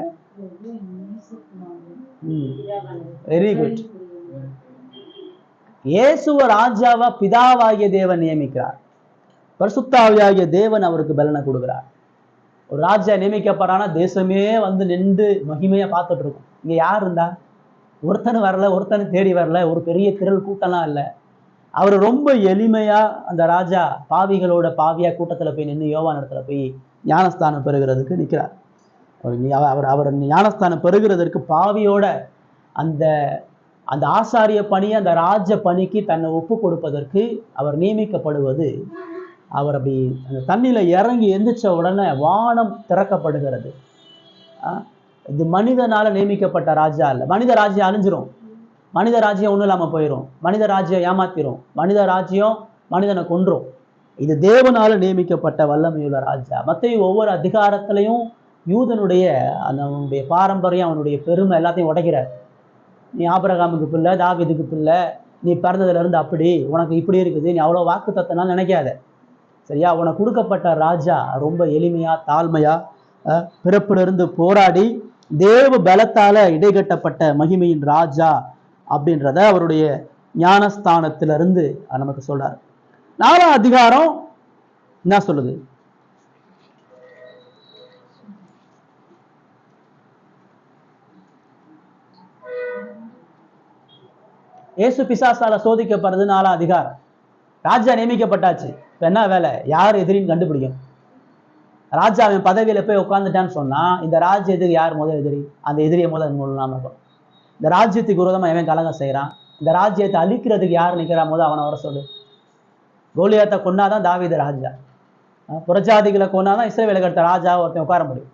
Very good. இயேசுவ ராஜாவா பிதாவாகிய தேவன் நியமிக்கிறார். பரிசுத்த ஆவியாகிய தேவன் அவருக்கு பலனை கொடுக்கிறார். ஒரு ராஜா நியமிக்கப்படுறானா தேசமே வந்து நின்று மகிமையா பார்த்துட்டு இருக்கும். இங்க யார் இருந்தா? ஒருத்தனு வரல, ஒருத்தனு தேடி வரல, ஒரு பெரிய திரள் கூட்டம்லாம் இல்லை. அவர் ரொம்ப எளிமையா அந்த ராஜா பாவிகளோட பாவியா கூட்டத்துல போய் நின்று யோவான் இடத்துல போய் ஞானஸ்தானம் பெறுகிறதுக்கு நிற்கிறார். அவர் ஞானஸ்தானம் பெறுகிறதற்கு பாவியோட அந்த அந்த ஆசாரிய பணியை அந்த ராஜ பணிக்கு தன்னை ஒப்பு கொடுப்பதற்கு அவர் நியமிக்கப்படுவது. அவர் அப்படி அந்த தண்ணியில இறங்கி எந்திரிச்ச உடனே வானம் திறக்கப்படுகிறது. இது மனிதனால நியமிக்கப்பட்ட ராஜா இல்லை. மனித ராஜ்யம் அழிஞ்சிரும், மனித ராஜ்யம் ஒன்றும் இல்லாமல் போயிடும், மனித ராஜ்யம் ஏமாத்திரும், மனித ராஜ்யம் மனிதனை கொன்றும். இது தேவனால நியமிக்கப்பட்ட வல்லமையுள்ள ராஜா. மத்தேயு ஒவ்வொரு அதிகாரத்திலையும் யூதனுடைய அவனுடைய பாரம்பரியம் அவனுடைய பெருமை எல்லாத்தையும் உடைக்கிறார். நீ ஆபிரகாமுக்கு பிள்ளை, தாவீதுக்கு பிள்ளை, நீ பிறந்ததுல இருந்து அப்படி உனக்கு இப்படி இருக்குது, நீ அவ்வளோ வாக்கு தத்தனால நினைக்காத. சரியா? உனக்கு கொடுக்கப்பட்ட ராஜா ரொம்ப எளிமையா தாழ்மையா பிறப்பிலிருந்து போராடி தேவ பலத்தால இடைகட்டப்பட்ட மகிமையின் ராஜா அப்படின்றத அவருடைய ஞானஸ்தானத்திலிருந்து நமக்கு சொல்றாரு. 4ஆம் அதிகாரம் என்ன சொல்லுது? இயேசு பிசாசால சோதிக்கப்படுறது 4ஆம் அதிகாரம். ராஜா நியமிக்கப்பட்டாச்சு. இப்ப என்ன வேலை? யார் எதிரின்னு கண்டுபிடிக்கும். ராஜா அவன் பதவியில போய் உட்காந்துட்டான்னு சொன்னா இந்த ராஜ்ய எதிரி யார்? முதல் எதிரி. அந்த எதிரியை முதல் நாம இருக்கும். இந்த ராஜ்யத்துக்கு விரோதமா எவன் கலகம் செய்யறான், இந்த ராஜ்யத்தை அழிக்கிறதுக்கு யார் நிற்கிறா போது அவனை வர சொல்லு. கோலியாத்தை கொண்டாதான் தாவீது ராஜா, புறஜாதிகளை கொண்டாதான் இஸ்ரவேலுக்கு அடுத்த ராஜா ஒருத்தன் உட்கார முடியும்.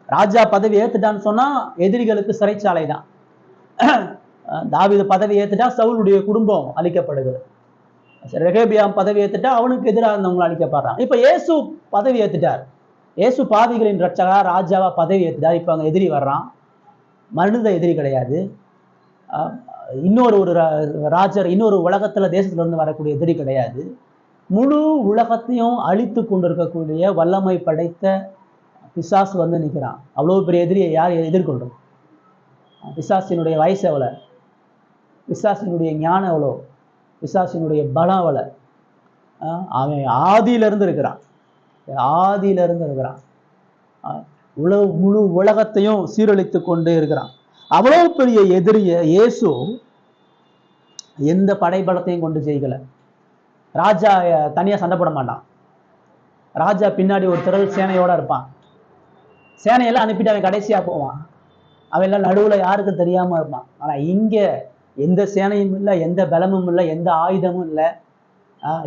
ராஜா பதவி ஏத்துட்டான்னு சொன்னா எதிரிகளுக்கு சிறைச்சாலை தான். தாவீது பதவி ஏத்துட்டா சவுலுடைய குடும்பம் அழிக்கப்படுகிறது. ரெகேபியாம் பதவி ஏத்துட்டா அவனுக்கு எதிராக இருந்தவங்களை அழிக்கப்படுறான். இப்ப இயேசு பதவி ஏத்துட்டார். இயேசு பாவிகளின் ரட்சகா ராஜாவா பதவி ஏத்துட்டார். இப்ப அங்க எதிரி வர்றான். மனித எதிரி கிடையாது, இன்னொரு ஒரு ராஜர் இன்னொரு உலகத்துல தேசத்துல இருந்து வரக்கூடிய எதிரி கிடையாது. முழு உலகத்தையும் அழித்து கொண்டிருக்கக்கூடிய வல்லமை படைத்த பிசாசு வந்து நிற்கிறான். அவ்வளவு பெரிய எதிரியை யார் எதிர்கொள்றோம்? பிசாசினுடைய வயசு எவ்வளோ, பிசாசினுடைய ஞானம் எவ்வளோ, பிசாசினுடைய பலம் எவ்வளோ. அவன் ஆதியிலிருந்து இருக்கிறான், ஆதியிலிருந்து இருக்கிறான். முழு உலகத்தையும் சீரழித்து கொண்டு இருக்கிறான். அவ்வளவு பெரிய எதிரிய இயேசு எந்த படைபலத்தையும் கொண்டு ஜெயிக்கல. ராஜா தனியா சண்டை போட மாட்டான். ராஜா பின்னாடி ஒரு திரள் சேனையோட இருப்பான். சேனையெல்லாம் அனுப்பிட்டு அவன் கடைசியா போவான். அவன் எல்லாம் நடுவுல யாருக்கும் தெரியாம இருப்பான். ஆனா இங்க எந்த சேனையும் இல்லை, எந்த பலமும் இல்லை, எந்த ஆயுதமும் இல்லை,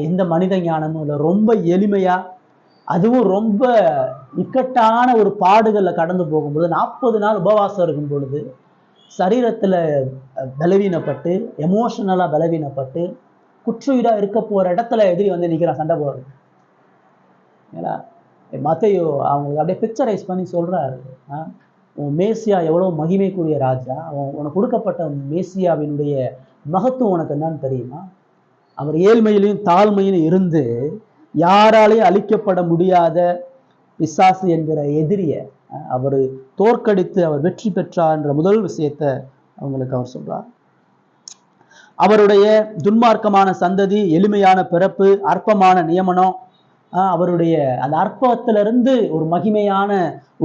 எந்த மனித ஞானமும் இல்லை. ரொம்ப எளிமையா, அதுவும் ரொம்ப இக்கட்டான ஒரு பாடுகள்ல கடந்து போகும்போது, 40 நாள் உபவாசம் இருக்கும் பொழுது, சரீரத்துல பலவீனப்பட்டு, எமோஷனலா பலவீனப்பட்டு, குற்றுயிரா இருக்க போற இடத்துல எதிரி வந்து நிக்கிறான் சண்டை போடுறது. ஏன்னா மத்தேயு அவங்க அப்படியே பிக்சரைஸ் பண்ணி சொல்றாரு, உன் மேசியா எவ்வளவு மகிமைக்குரிய ராஜா, உனக்கு கொடுக்கப்பட்ட மேசியாவினுடைய மகத்துவம் உனக்கு என்னன்னு தெரியுமா? அவர் ஏழ்மையிலையும் தாழ்மையிலும் இருந்து யாராலையும் அழிக்கப்பட முடியாத பிசாசு என்கிற எதிரிய அவர் தோற்கடித்து அவர் வெற்றி பெற்றார் என்ற முதல் விஷயத்தை அவங்களுக்கு அவர் சொல்றார். அவருடைய துன்மார்க்கமான சந்ததி, எளிமையான பிறப்பு, அற்பமான நியமனம், அவருடைய அந்த அற்பத்திலிருந்து ஒரு மகிமையான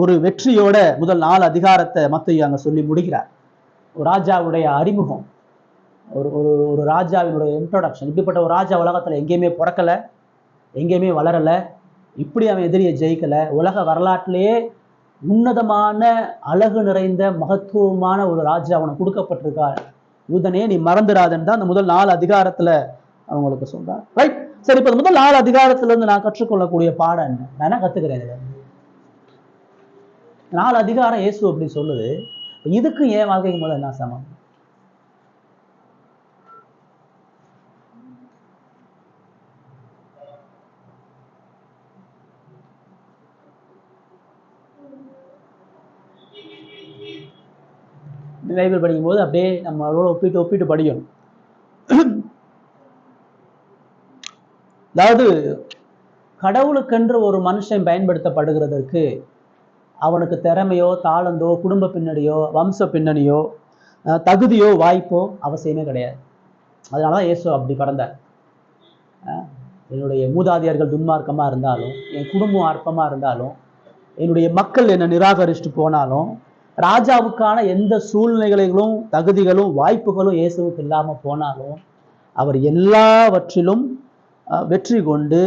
ஒரு வெற்றியோட முதல் 4 அதிகாரத்தை மத்தேயு அங்க சொல்லி முடிக்கிறார். ஒரு ராஜாவுடைய அறிமுகம், ஒரு ஒரு ஒரு ராஜாவினுடைய இன்ட்ரோடக்ஷன். இப்படிப்பட்ட ஒரு ராஜா உலகத்துல எங்கேயுமே பிறக்கல, எங்கேயுமே வளரல, இப்படி அவன் எதிரியை ஜெயிக்கல. உலக வரலாற்றிலேயே உன்னதமான அழகு நிறைந்த மகத்துவமான ஒரு ராஜா அவனுக்கு கொடுக்கப்பட்டிருக்கார். யூதனே நீ மறந்துடாதன்னு தான் அந்த முதல் 4 அதிகாரத்துல அவங்களுக்கு சொல்றார். ரைட், சரி. இப்ப முதல் 4 அதிகாரத்துல இருந்து நான் கற்றுக்கொள்ளக்கூடிய பாடம் என்ன? நான் என்ன கத்துக்கிறேன்? 4 அதிகாரம் இயேசு அப்படி சொல்லுது. இதுக்கு என் வாழ்க்கைக்கு முதல்ல என்ன சமம்? பைபிள் படிக்கும் போது அப்படியே நம்ம அவ்வளோ ஒப்பிட்டு படிக்கணும். அதாவது கடவுளுக்கென்று ஒரு மனுஷன் பயன்படுத்தப்படுகிறதற்கு அவனுக்கு திறமையோ, தாளந்தோ, குடும்ப பின்னணியோ, வம்ச பின்னணியோ, தகுதியோ, வாய்ப்போ அவசியமே கிடையாது. அதனாலதான் இயேசு அப்படி பறந்தார். என்னுடைய மூதாதையர்கள் துன்மார்க்கமா இருந்தாலும், என் குடும்பம் அற்பமா இருந்தாலும், என்னுடைய மக்கள் என்னை நிராகரிச்சுட்டு போனாலும், ராஜாவுக்கான எந்த சூழ்நிலைகளும் தகுதிகளும் வாய்ப்புகளும் இயேசுவுக்கு இல்லாம போனாலும், அவர் எல்லாவற்றிலும் வெற்றி கொண்டு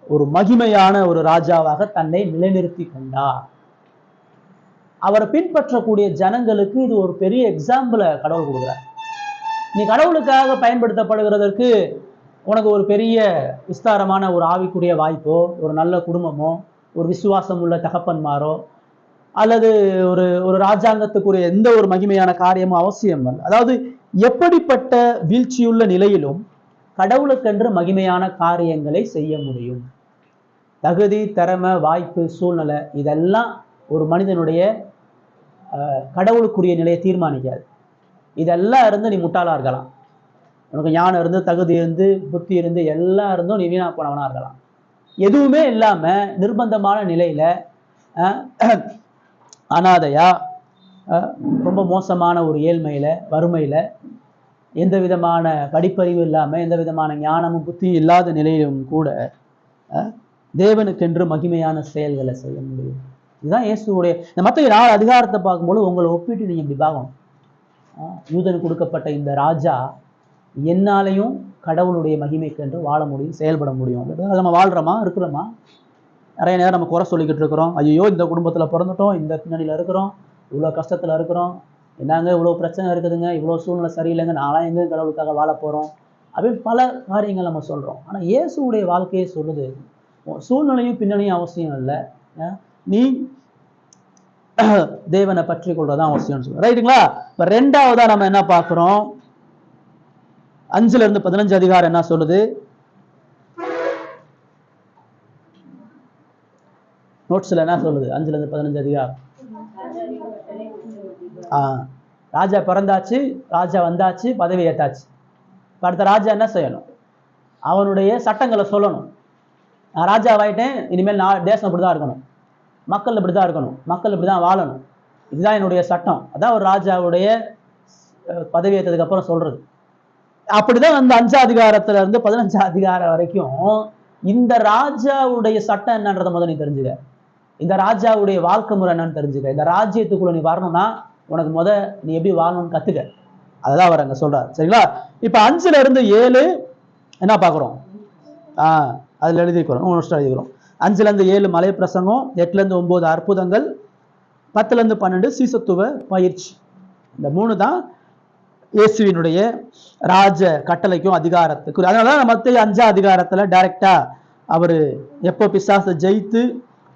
ஒரு மகிமையான ஒரு ராஜாவாக தன்னை நிலைநிறுத்தி கொண்டார். அவரை பின்பற்றக்கூடிய ஜனங்களுக்கு இது ஒரு பெரிய எக்ஸாம்பிளை கடவுள் கொடுக்குறார். நீ கடவுளுக்காக பயன்படுத்தப்படுகிறதற்கு உனக்கு ஒரு பெரிய விஸ்தாரமான ஒரு ஆவிக்குரிய வாய்ப்போ, ஒரு நல்ல குடும்பமோ, ஒரு விசுவாசம் உள்ள தகப்பன்மாரோ, அல்லது ஒரு ஒரு ராஜாங்கத்துக்குரிய எந்த ஒரு மகிமையான காரியமும் அவசியம் அல்ல. அதாவது எப்படிப்பட்ட வீழ்ச்சியுள்ள நிலையிலும் கடவுளுக்கென்று மகிமையான காரியங்களை செய்ய முடியும். தகுதி, திறமை, வாய்ப்பு, சூழ்நிலை இதெல்லாம் ஒரு மனிதனுடைய கடவுளுக்குரிய நிலையை தீர்மானிக்காது. இதெல்லாம் இருந்து நீ முட்டாளா இருக்கலாம், உனக்கு ஞானம் இருந்து, தகுதி இருந்து, புத்தி இருந்து, எல்லாம் இருந்தும் நீ வீணா போனவனா இருக்கலாம். எதுவுமே இல்லாம நிர்பந்தமான நிலையில அனாதையா, ரொம்ப மோசமான ஒரு ஏழ்மையில, வறுமையில, எந்த விதமான படிப்பறிவு இல்லாம, எந்த விதமான ஞானமும் புத்தி இல்லாத நிலையிலும் கூட தேவனுக்கென்று மகிமையான செயல்களை செய்ய முடியும். இதுதான் இயேசுடைய. இந்த மற்ற 4 அதிகாரத்தை பார்க்கும்போது உங்களை ஒப்பிட்டு நீங்க இப்படி பார்க்கணும். யூதனுக்கு கொடுக்கப்பட்ட இந்த ராஜா என்னாலையும் கடவுளுடைய மகிமைக்கென்று வாழ முடியும், செயல்பட முடியும். நம்ம வாழ்றோமா, இருக்கிறோமா? நிறைய நேரம் நம்ம குறை சொல்லிக்கிட்டு இருக்கிறோம். ஐயோ இந்த குடும்பத்தில் பிறந்துட்டோம், இந்த பின்னணியில் இருக்கிறோம், இவ்வளோ கஷ்டத்தில் இருக்கிறோம், என்னங்க இவ்வளோ பிரச்சனை இருக்குதுங்க, இவ்வளோ சூழ்நிலை சரியில்லைங்க, நான்லாம் எங்கே கடவுளுக்காக வாழ போகிறோம் அப்படின்னு பல காரியங்கள் நம்ம சொல்கிறோம். ஆனால் இயேசுடைய வாழ்க்கையை சொல்லுது, சூழ்நிலையும் பின்னணியும் அவசியம் இல்லை, நீ தேவனை பற்றி கொள்றதான் அவசியம் சொல்லுவோம். ரைட்டுங்களா? இப்போ 2ஆவதா நம்ம என்ன பார்க்குறோம்? 5 to 15 அதிகாரம் என்ன சொல்லுது? நோட்ஸ்ல என்ன சொல்லுது? 5 to 15 அதிகாரம். ராஜா பிறந்தாச்சு, ராஜா வந்தாச்சு, பதவி ஏற்றாச்சு. அடுத்த ராஜா என்ன செய்யணும்? அவனுடைய சட்டங்களை சொல்லணும். நான் ராஜாவாயிட்டேன், இனிமேல் தேசம் இப்படிதான் இருக்கணும், மக்கள் இப்படிதான் இருக்கணும், மக்கள் இப்படிதான் வாழணும், இதுதான் என்னுடைய சட்டம். அதான் ஒரு ராஜாவுடைய பதவி ஏற்றதுக்கு அப்புறம் சொல்றது. அப்படிதான் அந்த 5 அதிகாரத்துல இருந்து 15 அதிகாரம் வரைக்கும் இந்த ராஜாவுடைய சட்டம் என்னன்றதை முதல்ல நீ தெரிஞ்சுக்க. இந்த ராஜாவுடைய வாழ்க்கை முறை என்னன்னு தெரிஞ்சுக்க. இந்த ராஜ்யத்துக்குள்ள நீ வரணும்னா உனக்கு நீ எப்படி வாழணும்னு கத்துக்க. அததான் அவர் அங்க சொல்றாரு. சரிங்களா? இப்ப 5ல இருந்து 7 என்ன பாக்குறோம்? அதுல எழுதிக்கிறோம், 5ல இருந்து 7 மலை பிரசங்கம், 8ல இருந்து 9 அற்புதங்கள், 10ல இருந்து 12 சீசத்துவ பயிற்சி. இந்த 3 தான் இயேசுவினுடைய ராஜ கட்டளைக்கும் அதிகாரத்துக்கும். அதனாலதான் மத்திய 5 அதிகாரத்துல டைரக்டா அவரு எப்போ பிசாசை ஜெயித்து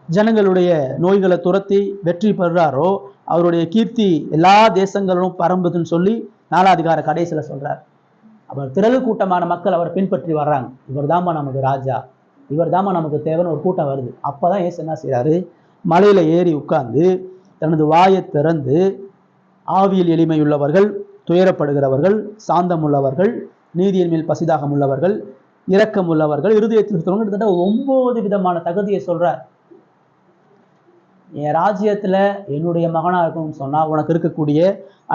ஜனங்களுடைய நோய்களை துரத்தி வெற்றி பெறுறாரோ அவருடைய கீர்த்தி எல்லா தேசங்களிலும் பரம்புதுன்னு சொல்லி 4 அதிகார கடைசியில சொல்றார். அவர் திரள் கூட்டமான மக்கள் அவரை பின்பற்றி வர்றாங்க. இவர் தாமா நமக்கு ராஜா, இவர் தாமா நமக்கு தேவைன்னு ஒரு கூட்டம் வருது. அப்பதான் இயேசு என்ன செய்யறாரு? மலையில ஏறி உட்கார்ந்து தனது வாயை திறந்து ஆவியில் எளிமை உள்ளவர்கள், துயரப்படுகிறவர்கள், சாந்தம் உள்ளவர்கள், நீதியின் மேல் பசிதாகம் உள்ளவர்கள், இரக்கம் உள்ளவர்கள், இருதயத்தில் 9 விதமான தகுதியை சொல்றார். என் ராஜ்யத்துல என்னுடைய மகனா இருக்கும்னு சொன்னா உனக்கு இருக்கக்கூடிய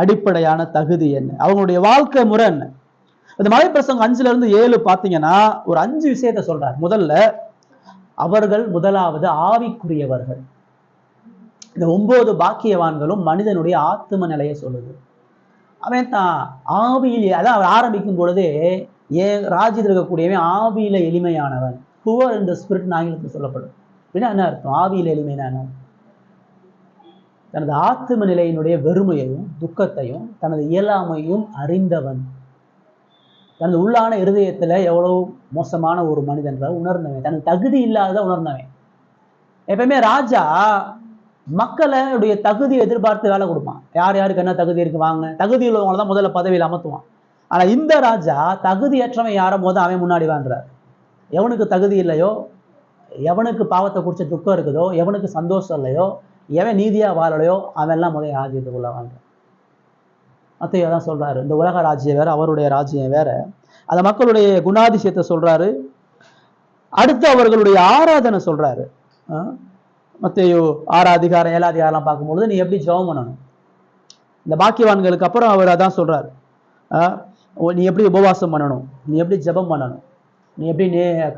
அடிப்படையான தகுதி என்ன? அவங்களுடைய வாழ்க்கை முறை என்ன? இந்த மலை பிரசங்கம் 5ல இருந்து 7 பாத்தீங்கன்னா ஒரு 5 விஷயத்த சொல்றார். முதல்ல அவர்கள் முதலாவது ஆவிக்குரியவர்கள். இந்த 9 பாக்கியவான்களும் மனிதனுடைய ஆத்தும நிலையை சொல்லுது. அவன் தான் ஆவியில், அதான் அவர் ஆரம்பிக்கும் பொழுதே ஏன் ராஜ்யத்தில் இருக்கக்கூடியவன் ஆவியில எளிமையானவன், புவர் இந்த ஸ்பிரிட் ஆங்கிலத்தில் சொல்லப்படும். அப்படின்னா என்ன அர்த்தம்? ஆவியில எளிமையான தனது ஆத்தும நிலையினுடைய வெறுமையையும் துக்கத்தையும் தனது இயலாமையும் அறிந்தவன், தனது உள்ளான இருதயத்துல எவ்வளவு மோசமான ஒரு மனிதன் உணர்ந்தவன், தனது தகுதி இல்லாத உணர்ந்தவன். எப்பயுமே ராஜா மக்களுடைய தகுதியை எதிர்பார்த்து வேலை கொடுப்பான். யார் யாருக்கு என்ன தகுதி இருக்கு வாங்க, தகுதி உள்ளவங்களை தான் முதல்ல பதவியில் அமர்த்துவான். ஆனா இந்த ராஜா தகுதியற்றவன் யாரும் போது அவன் முன்னாடி வாழ்றார். எவனுக்கு தகுதி இல்லையோ, எவனுக்கு பாவத்தை குறிச்ச துக்கம் இருக்குதோ, எவனுக்கு சந்தோஷம் இல்லையோ, எவன் நீதியா வாழலையோ அவன் எல்லாம் முதல் ராஜ்யத்துக்குள்ள வாழ்றான். மத்தேயு தான் சொல்றாரு, இந்த உலக ராஜ்யம் வேற, அவருடைய ராஜ்யம் வேற. அந்த மக்களுடைய குணாதிசயத்தை சொல்றாரு. அடுத்து அவர்களுடைய ஆராதனை சொல்றாரு. மத்தேயு 6 அதிகாரம் 7 அதிகாரம் பார்க்கும்பொழுது நீ எப்படி ஜெபம் பண்ணணும், இந்த பாக்கியவான்களுக்கு அப்புறம் அவர் அதான் சொல்றாரு. நீ எப்படி உபவாசம் பண்ணணும், நீ எப்படி ஜெபம் பண்ணணும், நீ எப்படி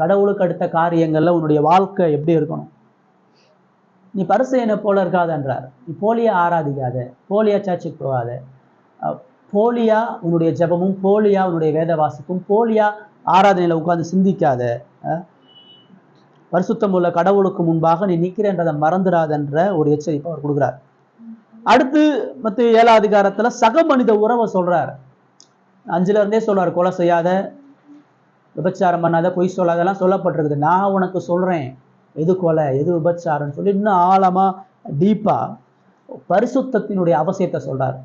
கடவுளுக்கு அடுத்த காரியங்கள்ல உன்னுடைய வாழ்க்கை எப்படி இருக்கணும். நீ பரிசேயனை போல இருக்காதன்றார். நீ போலியா ஆராதிக்காத, போலியா சர்ச்சுக்கு போகாத, போலியா உன்னுடைய ஜெபமும், போலியா உன்னுடைய வேத வாசிப்பும், போலியா ஆராதனையில உட்கார்ந்து சிந்திக்காத, பரிசுத்தம் உள்ள கடவுளுக்கு முன்பாக நீ நிற்கிறன்றதை மறந்துடாதன்ற ஒரு எச்சரிப்பை அவர் கொடுக்குறார். அடுத்து மத்திய 7 அதிகாரத்துல சக மனித உறவை சொல்றார். 5ல இருந்தே சொல்றாரு, கொலை செய்யாத, விபச்சாரம் பண்ணாத, பொய் சொல்லாதெல்லாம் சொல்லப்பட்டிருக்குது. நான் உனக்கு சொல்றேன் எது கொலை எது விபச்சாரம்னு சொல்லி இன்னும் ஆழமா டீப்பா பரிசுத்தத்தினுடைய அவசியத்தை சொல்றார்.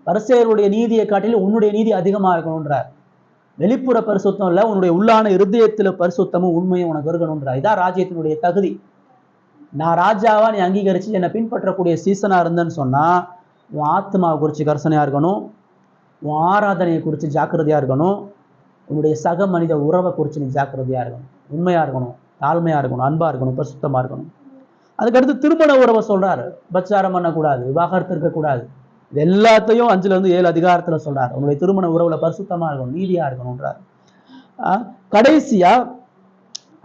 பரிசேயருடைய நீதியை காட்டிலும் உன்னுடைய நீதி அதிகமா இருக்கணும்ன்றார். வெளிப்புற பரிசுத்தம் இல்ல, உன்னுடைய உள்ளான இருதயத்துல பரிசுத்தமும் உண்மையும் உனக்கு இருக்கணும்ன்றார். இதான் ராஜ்யத்தினுடைய தகுதி. நான் ராஜாவா நீ அங்கீகரிச்சு என்னை பின்பற்றக்கூடிய சீசனா இருந்தேன்னு சொன்னா உன் ஆத்மாவை குறித்து கர்சனையா இருக்கணும், உன் ஆராதனையை குறித்து ஜாக்கிரதையா இருக்கணும், உன்னுடைய சக மனித உறவை குறித்து நீ ஜாக்கிரதையா இருக்கணும், உண்மையா இருக்கணும், தாழ்மையா இருக்கணும், அன்பா இருக்கணும், பரிசுத்தமா இருக்கணும். அதுக்கடுத்து திருமண உறவை சொல்றாரு. பச்சாரம் பண்ணக்கூடாது, விவாகரத்து இருக்கக்கூடாது. இது எல்லாத்தையும் 5ல இருந்து 7 அதிகாரத்துல சொல்றாரு. உன்னுடைய திருமண உறவுல பரிசுத்தமா இருக்கணும், நீதியா இருக்கணும்ன்றார். கடைசியா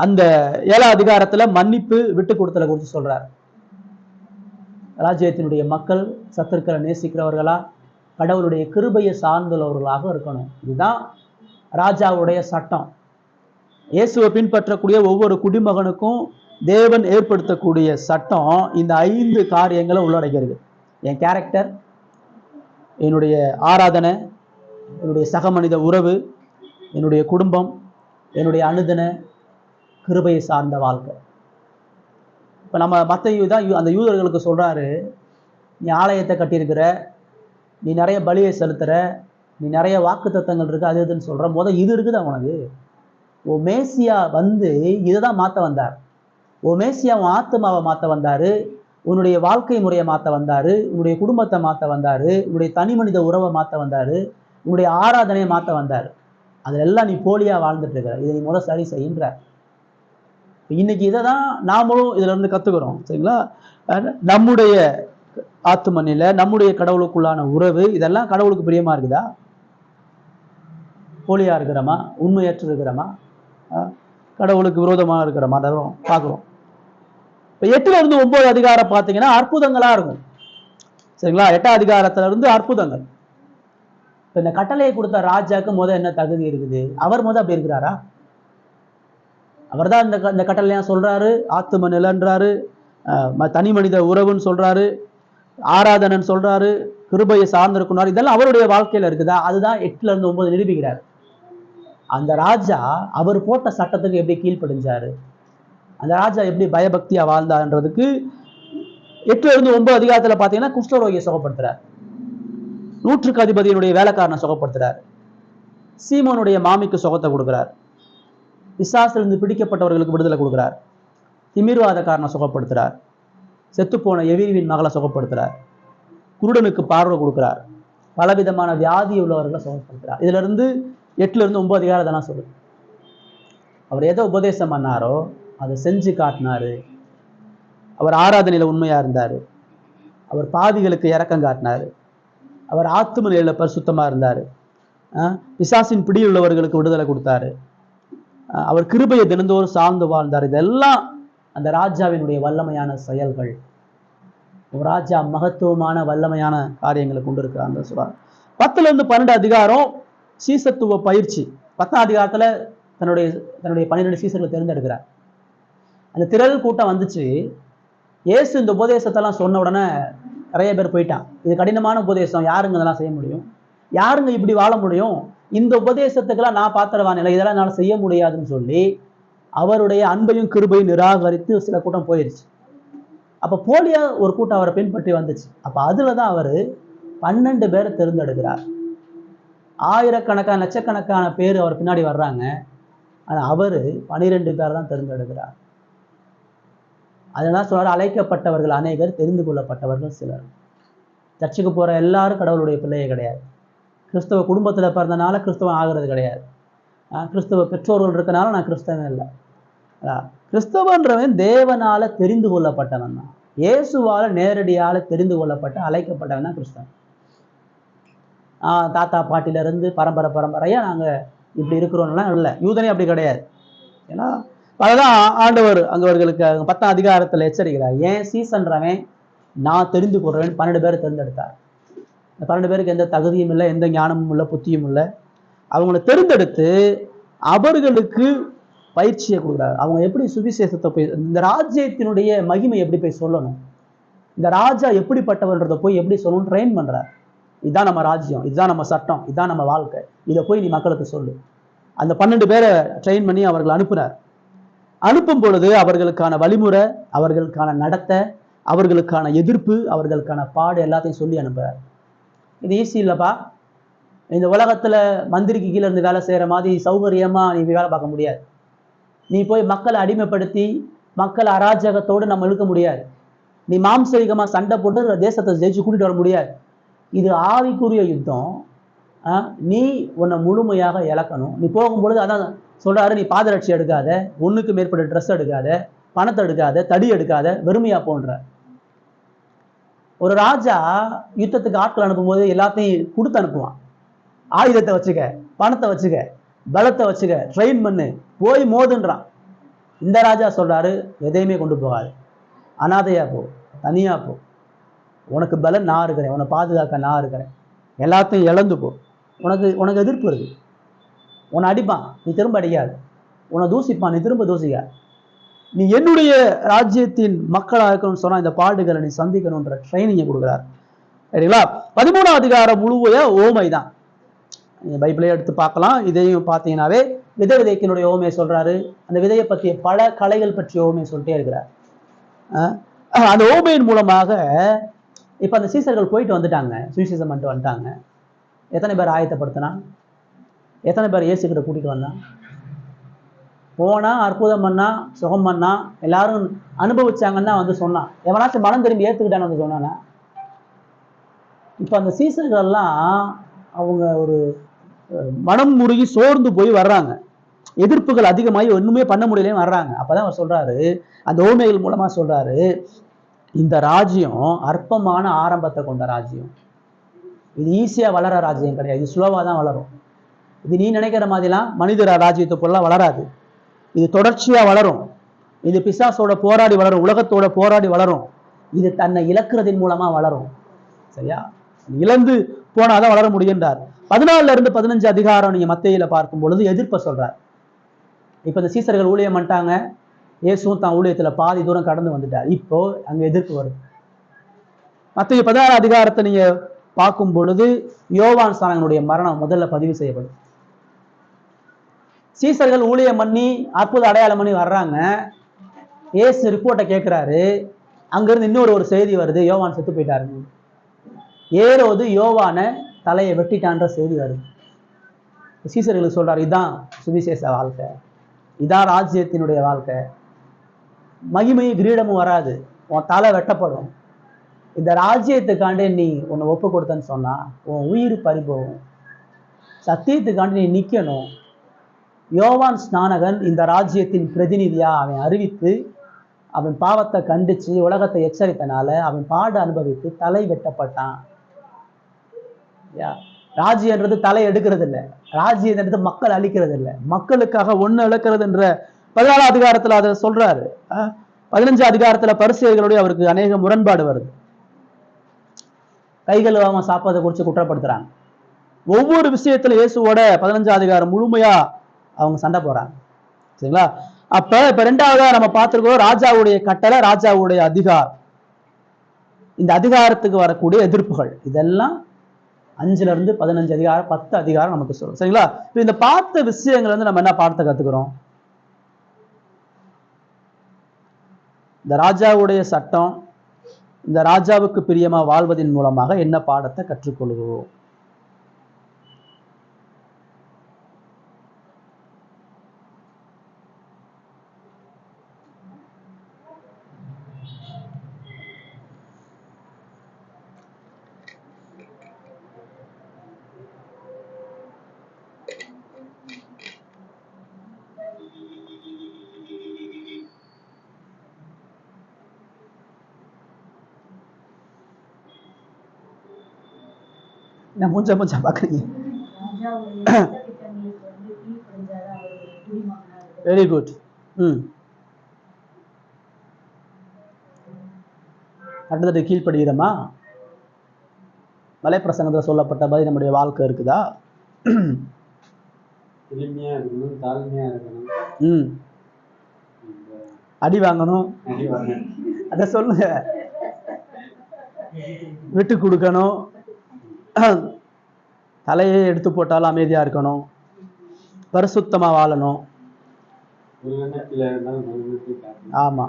அந்த 7 அதிகாரத்துல மன்னிப்பு விட்டு கொடுத்தலை குறித்து சொல்றார். ராஜ்யத்தினுடைய மக்கள் சத்துருக்களை நேசிக்கிறவர்களா, கடவுளுடைய கிருபையை சார்ந்துள்ளவர்களாக இருக்கணும். இதுதான் ராஜாவுடைய சட்டம். இயேசுவை பின்பற்றக்கூடிய ஒவ்வொரு குடிமகனுக்கும் தேவன் ஏற்படுத்தக்கூடிய சட்டம் இந்த 5 காரியங்களை உள்ளடக்கிறது. என் கேரக்டர், என்னுடைய ஆராதனை, என்னுடைய சக மனித உறவு, என்னுடைய குடும்பம், என்னுடைய அனுதின கிருபையை சார்ந்த வாழ்க்கை. இப்போ நம்ம மத்தேயு தான் அந்த யூதர்களுக்கு சொல்றாரு, நீ ஆலயத்தை கட்டியிருக்கிற, நீ நிறைய பலியை செலுத்துற, நீ நிறைய வாக்குத்தத்தங்கள் இருக்கு, அது இதுன்னு சொல்ற, இது இருக்குதா உனக்கு? ஓ மேசியா வந்து இதை தான் மாற்ற வந்தார். ஓ மேசியா உன் ஆத்மாவை மாற்ற வந்தாரு, உன்னுடைய வாழ்க்கை முறையை மாற்ற வந்தாரு, உன்னுடைய குடும்பத்தை மாற்ற வந்தாரு, உன்னுடைய தனி மனித உறவை மாற்ற வந்தாரு, உன்னுடைய ஆராதனையை மாற்ற வந்தாரு. அதெல்லாம் நீ போலியா வாழ்ந்துட்டு இருக்கிற, இதை நீ முதல் சரி செய்கின்ற. இன்னைக்கு இதை தான் நாமளும் இதுல இருந்து கத்துக்கிறோம். சரிங்களா? நம்முடைய ஆத்தும நிலை, நம்முடைய கடவுளுக்குள்ளான உறவு, இதெல்லாம் கடவுளுக்கு பிரியமா இருக்குதா? போலியா இருக்கிறோமா? உண்மையற்று இருக்கிறோமா? கடவுளுக்கு விரோதமாக இருக்கிறோமா? அதெல்லாம் பார்க்குறோம். இப்போ 8ல இருந்து 9 அதிகாரம் பார்த்தீங்கன்னா அற்புதங்களா இருக்கும். சரிங்களா? 8ஆம் அதிகாரத்துல இருந்து அற்புதங்கள். இப்போ இந்த கட்டளையை கொடுத்த ராஜாக்கு என்ன தகுதி இருக்குது? அவர் அப்படி இருக்கிறாரா? அவர் தான் இந்த கட்டளையா சொல்றாரு, ஆத்தும நிலன்றாரு, தனி மனித உறவுன்னு சொல்றாரு, ஆராதனன் சொல்றாரு, கிருபையை சார்ந்திருக்குனார். இதெல்லாம் அவருடைய வாழ்க்கையில இருக்குதா? அதுதான் 8ல இருந்து 9 நிரூபிக்கிறார். அந்த ராஜா அவர் போட்ட சட்டத்துக்கு எப்படி கீழ்ப்படிஞ்சாரு, அந்த ராஜா எப்படி பயபக்தியா வாழ்ந்தான்றதுக்கு 8ல இருந்து 9 அதிகாரத்துல பாத்தீங்கன்னா குஷ்டரோகியை சுகப்படுத்துறார், 100க்கு அதிபதியினுடைய வேலைக்காரனை சுகப்படுத்துறார், சீமோனுடைய மாமிக்கு சுகத்தை கொடுக்கிறார், பிசாசிலிருந்து பிடிக்கப்பட்டவர்களுக்கு விடுதலை கொடுக்கிறார், திமிர்வாதக்காரனை சுகப்படுத்துறார், செத்துப்போன எவிரிவின் மகளை சுகப்படுத்துறார், குருடனுக்கு பார்வை கொடுக்கிறார், பலவிதமான வியாதி உள்ளவர்களை சுகப்படுத்துறார். இதுல இருந்து 8ல இருந்து 9 அதிகாரம் தானே சொல்லுது. அவர் எதை உபதேசம் பண்ணாரோ அதை செஞ்சு காட்டினாரு. அவர் ஆராதனையில உண்மையா இருந்தாரு, அவர் பாவிகளுக்கு இரக்கம் காட்டினாரு, அவர் ஆத்தும நிலையில பரிசுத்தமா இருந்தாரு, பிசாசின் பிடியில் உள்ளவர்களுக்கு விடுதலை கொடுத்தாரு, அவர் கிருபையை தினந்தோறும் சார்ந்து வாழ்ந்தார். இதெல்லாம் அந்த ராஜாவினுடைய வல்லமையான செயல்கள். ராஜா மகத்துவமான வல்லமையான காரியங்களை கொண்டு இருக்கிறாங்க சொல்றார். 10ல இருந்து 12 அதிகாரம் சீசத்துவ பயிற்சி. 10ஆம் அதிகாரத்துல தன்னுடைய 12 சீசர்களை தேர்ந்தெடுக்கிறார். அந்த திரள் கூட்டம் வந்துச்சு. இயேசு இந்த உபதேசத்தெல்லாம் சொன்ன உடனே நிறைய பேர் போயிட்டான். இது கடினமான உபதேசம், யாருங்க இதெல்லாம் செய்ய முடியும், யாருங்க இப்படி வாழ முடியும், இந்த உபதேசத்துக்கெல்லாம் நான் பாத்திரவான் இல்லை, இதெல்லாம் என்னால் செய்ய முடியாதுன்னு சொல்லி அவருடைய அன்பையும் கிருபையும் நிராகரித்து சில கூட்டம் போயிடுச்சு. அப்ப போலியா ஒரு கூட்டம் அவரை பின்பற்றி வந்துச்சு. அப்ப அதுலதான் அவரு 12 பேரை தேர்ந்தெடுக்கிறார். ஆயிரக்கணக்கான லட்சக்கணக்கான பேர் அவர் பின்னாடி வர்றாங்க, ஆனா அவரு 12 பேர் தான் தேர்ந்தெடுக்கிறார். அதனால சொல்றாரு, அழைக்கப்பட்டவர்கள் அநேகர், தெரிந்து கொள்ளப்பட்டவர்கள் சிலர். சர்ச்சுக்கு போற எல்லாரும் கடவுளுடைய பிள்ளையே கிடையாது. கிறிஸ்தவ குடும்பத்துல பிறந்தனால கிறிஸ்தவம் ஆகிறது கிடையாது. கிறிஸ்தவ பெற்றோர்கள் இருக்கனால நான் கிறிஸ்தவன் இல்லை. கிறிஸ்தவன்றவன் தேவனால தெரிந்து கொள்ளப்பட்டவன் தான். இயேசுவால நேரடியால தெரிந்து கொள்ளப்பட்ட அழைக்கப்பட்டவன் தான் கிறிஸ்தவன். தாத்தா பாட்டில இருந்து பரம்பரையா நாங்க இப்படி இருக்கிறோம்லாம் இல்லை. யூதனே அப்படி கிடையாது. ஏன்னா அதுதான் ஆண்டவர் அங்கவர்களுக்கு 10ஆம் அதிகாரத்துல எச்சரிக்கிறார். ஏன் சீசன்றவன் நான் தெரிந்து கொள்றேன் 12 பேரை தேர்ந்தெடுத்தார். இந்த 12 பேருக்கு எந்த தகுதியும் இல்லை, எந்த ஞானமும் இல்லை, புத்தியும் இல்லை. அவங்கள தேர்ந்தெடுத்து அவர்களுக்கு பயிற்சியை கொடுக்குறாரு. அவங்க எப்படி சுவிசேஷத்தை போய், இந்த ராஜ்யத்தினுடைய மகிமை எப்படி போய் சொல்லணும், இந்த ராஜா எப்படிப்பட்டவன்றதை போய் எப்படி சொல்லணும் ட்ரெயின் பண்றார். இதுதான் நம்ம ராஜ்யம், இதுதான் நம்ம சட்டம், இதுதான் நம்ம வாழ்க்கை, இதை போய் நீ மக்களுக்கு சொல்லு. அந்த 12 பேரை ட்ரெயின் பண்ணி அவர்கள் அனுப்புறார். அனுப்பும் பொழுது அவர்களுக்கான வழிமுறை, அவர்களுக்கான நடத்தை, அவர்களுக்கான எதிர்ப்பு, அவர்களுக்கான பாடு எல்லாத்தையும் சொல்லி அனுப்புறார். இது ஈஸி இல்லைப்பா, இந்த உலகத்துல மந்திரிக்கு கீழே இருந்து வேலை செய்யற மாதிரி சௌகரியமா நீ வேலை பார்க்க முடியாது. நீ போய் மக்களை அடிமைப்படுத்தி மக்களை அராஜகத்தோடு நம்ம இழுக்க முடியாது. நீ மாம்சீகமா சண்டை போட்டு தேசத்தை ஜெயிச்சு கூட்டிட்டு வர முடியாது. இது ஆவிக்குரிய யுத்தம். நீ உன்னை முழுமையாக இழக்கணும். நீ போகும்பொழுது அதான் சொல்றாரு, நீ பாதரட்சி எடுக்காத, ஒண்ணுக்கு மேற்பட்ட ட்ரெஸ் எடுக்காத, பணத்தை எடுக்காத, தடி எடுக்காத, வெறுமையா போன்ற. ஒரு ராஜா யுத்தத்துக்கு ஆட்கள் அனுப்பும் போது எல்லாத்தையும் கொடுத்து அனுப்புவான். ஆயுதத்தை வச்சுக்க, பணத்தை வச்சுக்க, பலத்தை வச்சுக்க, ட்ரெயின் பண்ணு, போய் மோதுன்றான். இந்த ராஜா சொல்றாரு, எதையுமே கொண்டு போகாது, அனாதையா போ, தனியா போ, உனக்கு பலன் நான் இருக்கிறேன், உன்னை பாதுகாக்க நான் இருக்கிறேன், எல்லாத்தையும் இழந்து போ. உனக்கு எதிர்ப்பு இருக்கு, உன்னை அடிப்பான், நீ திரும்ப அடிக்காது, உன்னை தூசிப்பான், நீ திரும்ப தூசிக்க. நீ என்னுடைய ராஜ்யத்தின் மக்களாக இருக்கணும்னு சொன்னா இந்த பாடுகளை நீ சந்திக்கணும்ன்ற ட்ரைனிங்கை கொடுக்குறாரு. சரிங்களா? 13ஆம் அதிகாரம் முழுவைய ஓமை தான். பைபிளே எடுத்து பார்க்கலாம். இதையும் பார்த்தீங்கன்னாவே விதை விதைக்கினுடைய ஓமையை சொல்றாரு. அந்த விதையை பற்றிய பல கலைகள் பற்றிய ஓமையை சொல்லிட்டே இருக்கிறார். அந்த ஓமையின் மூலமாக இப்ப அந்த சீசர்கள் போயிட்டு வந்துட்டாங்க, சுவிசேஷம் பண்ணிட்டு வந்துட்டாங்க. எத்தனை பேர் ஆயத்தப்படுத்தினா, எத்தனை பேர் இயேசு கிட்ட கூட்டிட்டு வந்தான்? போனா அற்புதம் பண்ணா, சுகம் பண்ணா, எல்லாரும் அனுபவிச்சாங்கன்னு தான் வந்து சொன்னான். எவனாச்சும் மனம் திரும்பி ஏத்துக்கிட்டான்னு வந்து சொன்னானா? இப்ப அந்த சீசர்கள்லாம் அவங்க ஒரு மனம் முருகி சோர்ந்து போய் வர்றாங்க. எதிர்ப்புகள் அதிகமாகி ஒண்ணுமே பண்ண முடியலன்னு வர்றாங்க. அப்பதான் அவர் சொல்றாரு, அந்த ஓமைகள் மூலமா சொல்றாரு, இந்த ராஜ்யம் அற்பமான ஆரம்பத்தை கொண்ட ராஜ்யம். இது ஈஸியா வளர ராஜ்யம் கிடையாது. இது ஸ்லோவா தான் வளரும். இது நீ நினைக்கிற மாதிரிலாம் மனித ராஜ்யத்தை போல வளராது. இது தொடர்ச்சியா வளரும். இது பிசாசோட போராடி வளரும், உலகத்தோட போராடி வளரும். இது தன்னை இழக்கிறதின் மூலமா வளரும். சரியா? இழந்து போனாதான் வளர முடியுன்றார். 14-15 அதிகாரம் நீங்க மத்தேயில பார்க்கும் பொழுது எதிர்ப்ப சொல்றார். இப்ப இந்த சீசர்கள் ஊழியம் பண்ணிட்டாங்க, இயேசுவும் தான் ஊழியத்துல பாதி தூரம் கடந்து வந்துட்டார். இப்போ அங்க எதிர்ப்பு வருது. மத்தேயு 16 அதிகாரத்தை நீங்க பார்க்கும் பொழுது யோவான் ஸ்நானகனுடைய மரணம் முதல்ல பதிவு செய்யப்படும். சீசர்கள் ஊழியம் பண்ணி அற்புத அடையாளம் பண்ணி வர்றாங்க. இயேசு ரிப்போர்ட்டை கேட்கிறாரு. அங்கிருந்து இன்னொரு செய்தி வருது, யோவான் செத்து போயிட்டாருங்க. ஏரோது யோவான தலையை வெட்டிட்டான்ற செய்தி வருது. சீசர்களுக்கு சொல்றாரு, இதான் சுவிசேஷ வாழ்க்கை, இதான் ராஜ்யத்தினுடைய வாழ்க்கை. மகிமையும் கிரீடமும் வராது, உன் தலை வெட்டப்படும். இந்த ராஜ்யத்துக்காண்டே நீ உன்னை ஒப்பு கொடுத்தன்னு சொன்னா உன் உயிர் பறிபோகும். சத்தியத்துக்காண்டி நீ நிக்கணும். யோவான் ஸ்நானகன் இந்த ராஜ்யத்தின் பிரதிநிதியா அவன் அறிவித்து, அவன் பாவத்தை கண்டிச்சு உலகத்தை எச்சரித்தனால அவன் பாடு அனுபவித்து தலை வெட்டப்பட்டான். ராஜ்யன்றது தலை எடுக்கிறது இல்லை, ராஜ்யன்றது மக்கள் அழிக்கிறது இல்லை, மக்களுக்காக ஒண்ணு இழக்கிறது என்ற 14 அதிகாரத்துல அதை சொல்றாரு. 15 அதிகாரத்துல பரிசேயர்களுடைய அவருக்கு அநேக முரண்பாடு வருது. கைகள் அவன் சாப்பிட்றதை குறித்து குற்றப்படுத்துறாங்க. ஒவ்வொரு விஷயத்துல இயேசுவோட 15 அதிகாரம் முழுமையா அவங்க சண்டை போறாங்க. சரிங்களா? இப்ப 2வதா நம்ம பார்த்திருக்கோம் ராஜாவுடைய கட்டளை, ராஜாவுடைய அதிகாரம். இந்த அதிகாரத்துக்கு வரக்கூடிய எதிர்ப்புகள் இதெல்லாம் 5-15 அதிகாரம் 10 அதிகாரம் நமக்கு சொல்லும். சரிங்களா? இந்த பார்த்த விஷயங்கள் வந்து நம்ம என்ன பாடத்தை கத்துக்கிறோம்? இந்த ராஜாவுடைய சட்டம், இந்த ராஜாவுக்கு பிரியமா வாழ்வதன் மூலமாக என்ன பாடத்தை கற்றுக்கொள்கிறோம்? மூஞ்சா பாக்குறீங்க. Very good. அடுத்தது கீழ்ப்படுகிறோமா? மலைப்பிரசங்கத்தில் சொல்லப்பட்ட மாதிரி நம்முடைய வாழ்க்கை இருக்குதா? அடி வாங்கணும், அத சொல்லுங்க. விட்டு கொடுக்கணும், தலையை எடுத்து போட்டாலும் அமைதியா இருக்கணும், பரிசுத்தமா வாழணும். ஆமா,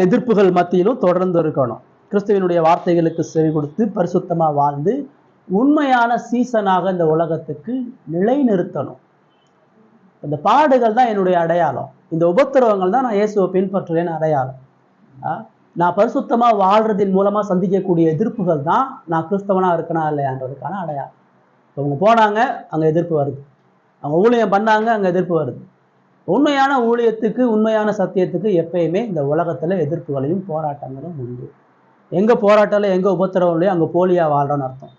எதிர்ப்புகள் மத்தியிலும் தொடர்ந்து இருக்கணும். கிறிஸ்துவனுடைய வார்த்தைகளுக்கு செவி கொடுத்து பரிசுத்தமா வாழ்ந்து உண்மையான சீசனாக இந்த உலகத்துக்கு நிலைநிறுத்தணும். இந்த பாடுகள் தான் என்னுடைய அடையாளம், இந்த உபத்திரவங்கள் தான் நான் இயேசுவை பின்பற்றுவேன்னு அடையாளம். நான் பரிசுத்தமா வாழ்றதின் மூலமா சந்திக்கக்கூடிய எதிர்ப்புகள் தான் நான் கிறிஸ்தவனா இருக்கனா இல்லையான்றதுக்கான அடையாளம். அவங்க போனாங்க, அங்க எதிர்ப்பு வருது. அவங்க ஊழியம் பண்ணாங்க, அங்க எதிர்ப்பு வருது. உண்மையான ஊழியத்துக்கு, உண்மையான சத்தியத்துக்கு எப்பயுமே இந்த உலகத்துல எதிர்ப்புகளையும் போராட்டங்களும் உண்டு. எங்க போராட்டம் இல்லை, எங்க உபத்திரவம் இல்லையோ அங்க போலியா வாழ்றோன்னு அர்த்தம்.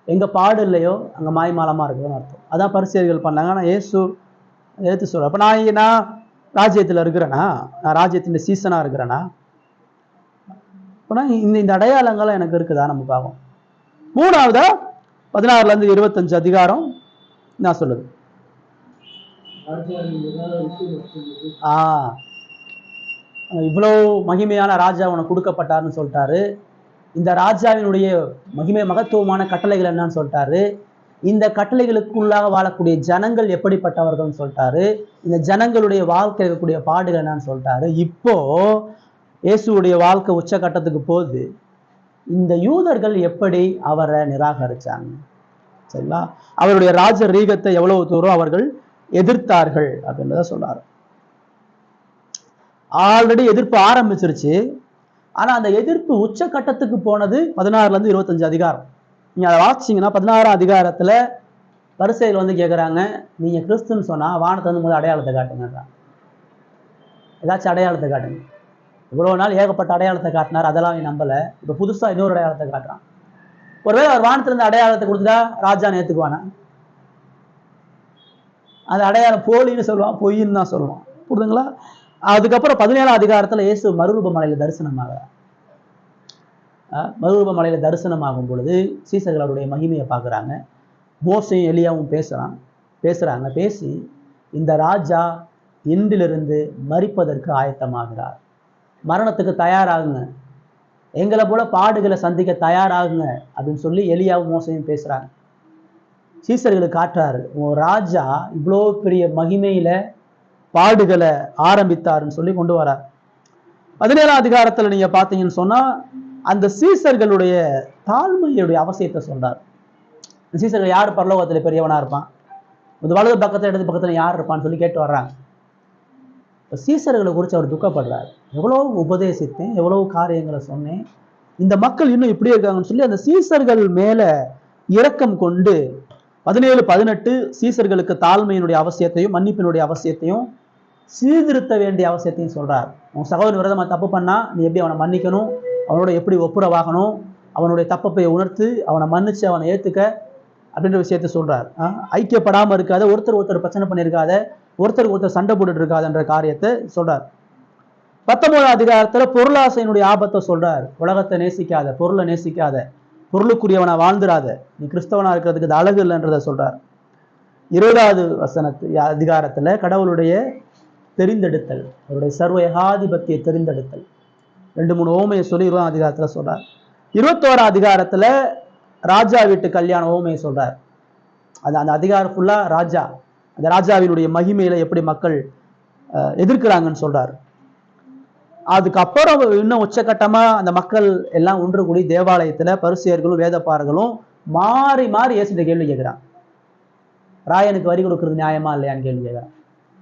எங்க பாடு இல்லையோ அங்க மாய்மாலமா இருக்குதுன்னு அர்த்தம். அதான் பரிசேயர்கள் பண்ணாங்க. நான் இயேசு எடுத்து சொல்றேன். அப்ப நான் ராஜ்யத்துல இருக்கிறேனா? நான் ராஜ்யத்தின் சீசனா இருக்கிறேனா? அப்பனா இந்த அடையாளங்கள் எனக்கு இருக்குதா நம்ம பார்ப்போம். 3வதா 16-25 அதிகாரம் நான் சொல்லுது. இவ்வளவு மகிமையான ராஜா உனக்கு கொடுக்கப்பட்டாருன்னு சொல்லிட்டாரு. இந்த ராஜாவினுடைய மகிமை மகத்துவமான கட்டளைகள் என்னன்னு சொல்லிட்டாரு. இந்த கட்டளைகளுக்குள்ளாக வாழக்கூடிய ஜனங்கள் எப்படிப்பட்டவர்கள்னு சொல்லிட்டாரு. இந்த ஜனங்களுடைய வாழ்க்கை இருக்கக்கூடிய பாடுகள் என்னன்னு சொல்லிட்டாரு. இப்போ இயேசுடைய வாழ்க்கை உச்சகட்டத்துக்கு போகுது. இந்த யூதர்கள் எப்படி அவரை நிராகரிச்சாங்க? சரிங்களா? அவருடைய ராஜ ரீகத்தை எவ்வளவு தூரம் அவர்கள் எதிர்த்தார்கள் அப்படின்றத சொல்றாரு. ஆல்ரெடி எதிர்ப்பு ஆரம்பிச்சிருச்சு. ஆனா அந்த எதிர்ப்பு உச்சகட்டத்துக்கு போனது 16ல இருந்து 25 அதிகாரம். நீங்க அதை வாசிச்சீங்கன்னா 16ஆம் அதிகாரத்துல பரிசேயர் வந்து கேட்குறாங்க, நீங்க கிறிஸ்துன்னு சொன்னா வானத்தை வந்து முதல் அடையாளத்தை காட்டுங்கன்றாங்க. ஏதாச்சும் அடையாளத்தை காட்டுங்க. இவ்வளவு நாள் ஏகப்பட்ட அடையாளத்தை காட்டினார், அதெல்லாம் நம்பல. இப்ப புதுசா இன்னொரு அடையாளத்தை காட்டுறான். ஒருவேளை அவர் வானத்திலிருந்து அடையாளத்தை கொடுத்துட்டா ராஜா ஏத்துக்குவானா? அந்த அடையாளம் போலின்னு சொல்லுவான், பொய்ன்னு தான் சொல்லுவான். புரியுதுங்களா? அதுக்கப்புறம் 17ஆம் அதிகாரத்துல இயேசு மறுரூப மலையில தரிசனமாகிறார். மறுரூப மலையில தரிசனமாகும் பொழுது சீசர்களுடைய மகிமையை பார்க்குறாங்க. மோசையும் எலியாவும் பேசி இந்த ராஜா இன்றிலிருந்து மரிப்பதற்கு ஆயத்தமாகிறார், மரணத்துக்கு தயாராகுங்க, எங்களை போல பாடுகளை சந்திக்க தயாராகுங்க அப்படின்னு சொல்லி எலியாவும் மோசையும் பேசுறாங்க. சீசர்களுக்கு காட்டுறாரு, உன் ராஜா இவ்வளோ பெரிய மகிமையில பாடுகளை ஆரம்பித்தாருன்னு சொல்லி கொண்டு வரார். 17ஆம் அதிகாரத்துல நீங்க பார்த்தீங்கன்னு சொன்னா அந்த சீசர்களுடைய தாழ்மையுடைய அவசியத்தை சொல்றார். சீசர்கள் யார் பரலோகத்துல பெரியவனா இருப்பான், இந்த வலது பக்கத்துல இடது பக்கத்துல யார் இருப்பான்னு சொல்லி கேட்டு வர்றாங்க. சீசர்களை குறித்து அவர் துக்கப்படுறார். எவ்வளவு உபதேசித்தேன், எவ்வளவு காரியங்களை சொன்னேன், இந்த மக்கள் இன்னும் இப்படியே இருக்காங்கன்னு சொல்லி அந்த சீசர்கள் மேல இரக்கம் கொண்டு 17-18 சீசர்களுக்கு தாழ்மையினுடைய அவசியத்தையும் மன்னிப்பினுடைய அவசியத்தையும் சீர்திருத்த வேண்டிய அவசியத்தையும் சொல்றார். உன் சகோதரன் விரதமா தப்பு பண்ணா நீ எப்படி அவனை மன்னிக்கணும், அவனோட எப்படி ஒப்புரவாகணும், அவனுடைய தப்பை உணர்த்து அவனை மன்னிச்சு அவனை ஏத்துக்க அப்படின்ற விஷயத்த சொல்றார். ஐக்கியப்படாம இருக்காத, ஒருத்தர் பிரச்சனை பண்ணியிருக்காத, ஒருத்தர் சண்டை போட்டுட்டு இருக்காதுன்ற காரியத்தை சொல்றார். 19ஆம் அதிகாரத்துல பொருளாசையினுடைய ஆபத்தை சொல்றார். உலகத்தை நேசிக்காத, பொருளை நேசிக்காத, பொருளுக்குரியவனா வாழ்ந்துராத, நீ கிறிஸ்தவனா இருக்கிறதுக்கு இது அழகு இல்லைன்றத சொல்றார். 20வது அதிகாரத்துல கடவுளுடைய தெரிந்தெடுத்தல், அவருடைய சர்வ ஏகாதிபத்திய தெரிந்தெடுத்தல் 2-3 ஓமையை சொல்லி 20ஆம் அதிகாரத்துல சொல்றார். 21ஆம் அதிகாரத்துல ராஜா வீட்டு கல்யாண ஓமையை சொல்றார். அந்த அதிகாரம் ஃபுல்லா ராஜா, அந்த ராஜாவினுடைய மகிமையில எப்படி மக்கள் எதிர்க்கிறாங்கன்னு சொல்றாரு. அதுக்கப்புறம் இன்னும் உச்சகட்டமா அந்த மக்கள் எல்லாம் ஒன்று கூடி தேவாலயத்துல பரிசேயர்களும் வேதப்பாரர்களும் மாறி மாறி இயேசுட்ட கேள்வி கேட்கிறான். ராயனுக்கு வரி கொடுக்கறது நியாயமா இல்லையான்னு கேள்வி கேட்கிறான்.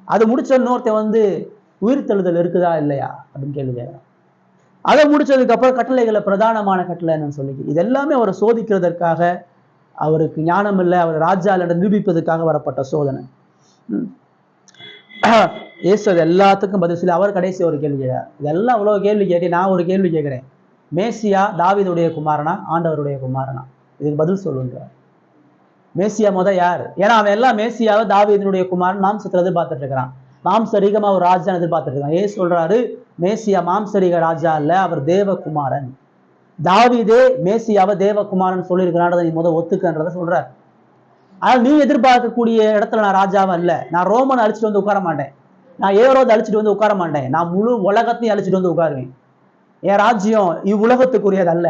அது முடிச்ச இன்னொருத்தன் வந்து உயிர்த்தெழுதல் இருக்குதா இல்லையா அப்படின்னு கேள்வி கேட்கிறான். அதை முடிச்சதுக்கு அப்புறம் கட்டளைகளை பிரதானமான கட்டளை என்னன்னு சொல்லி இது எல்லாமே அவரை சோதிக்கிறதற்காக, அவருக்கு ஞானம் இல்லை, அவர் ராஜா இல்லைன்னு நிரூபிப்பதற்காக வரப்பட்ட சோதனை. இயேசு அது எல்லாத்துக்கும் பதில் சொல்லி அவர் கடைசி ஒரு கேள்வி கேட்கிறார். இதெல்லாம் அவ்வளவு கேள்வி கேட்டு நான் ஒரு கேள்வி கேட்கிறேன், மேசியா தாவீதுடைய குமாரனா ஆண்டவருடைய குமாரனா, இதுக்கு பதில் சொல்லுன்றார். மேசியா யார்? ஏன்னா அவன் எல்லாம் மேசியாவை தாவீதினுடைய குமாரன் மாம்சத்துல எதிர்பார்த்துட்டு இருக்கிறான், மாம்சரீகமா ஒரு ராஜா எதிர்பார்த்துட்டு இருக்கான். ஏசு சொல்றாரு மேசியா மாம்சரீக ராஜா அல்ல, அவர் தேவகுமாரன். தாவீதே மேசியாவை தேவகுமாரன் சொல்லியிருக்கிறான்றதை நீ ஒத்துக்கன்றதை சொல்றார். ஆனால் நீ எதிர்பார்க்கக்கூடிய இடத்துல நான் ராஜாவும் அல்ல, நான் ரோமன் அழிச்சிட்டு வந்து உட்கார மாட்டேன், நான் ஏரோதை அழிச்சிட்டு வந்து உட்கார மாட்டேன், நான் முழு உலகத்தையும் அழிச்சிட்டு வந்து உட்காருவேன். என் ராஜ்யம் இவ்வுலகத்துக்குரியது அல்ல,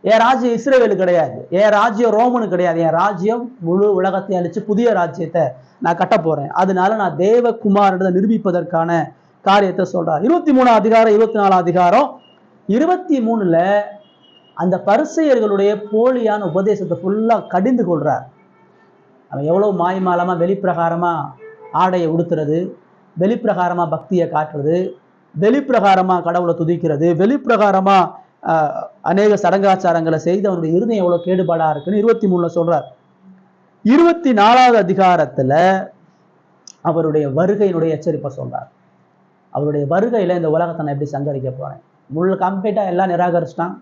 என் ராஜ்யம் இஸ்ரேவேலு கிடையாது, என் ராஜ்யம் ரோமனு கிடையாது, என் ராஜ்யம் முழு உலகத்தையும் அழிச்சு புதிய ராஜ்யத்தை நான் கட்ட போறேன், அதனால நான் தேவகுமாரனை நிரூபிப்பதற்கான காரியத்தை சொல்றார். 23ஆம் அதிகாரம் 24ஆம் அதிகாரம் 23ல அந்த பரிசேயர்களுடைய போலியான உபதேசத்தை ஃபுல்லா கடிந்து கொள்றார். அவன் எவ்வளவு மாய்மாலமா வெளிப்பிரகாரமா ஆடையை உடுத்துறது, வெளிப்பிரகாரமா பக்தியை காட்டுறது, வெளிப்பிரகாரமா கடவுளை துதிக்கிறது, வெளிப்பிரகாரமா அநேக சடங்காச்சாரங்களை செய்து அவனுடைய இருதயம் எவ்வளவு கேடுபாடா இருக்குன்னு 23ல சொல்றார். 24ஆவது அதிகாரத்துல அவருடைய வருகையினுடைய எச்சரிப்பை சொல்றார். அவருடைய வருகையில இந்த உலகத்தை நான் எப்படி சங்கரிக்க போறேன், முழு கம்ப்ளீட்டா எல்லாம் நிராகரிச்சிட்டான்,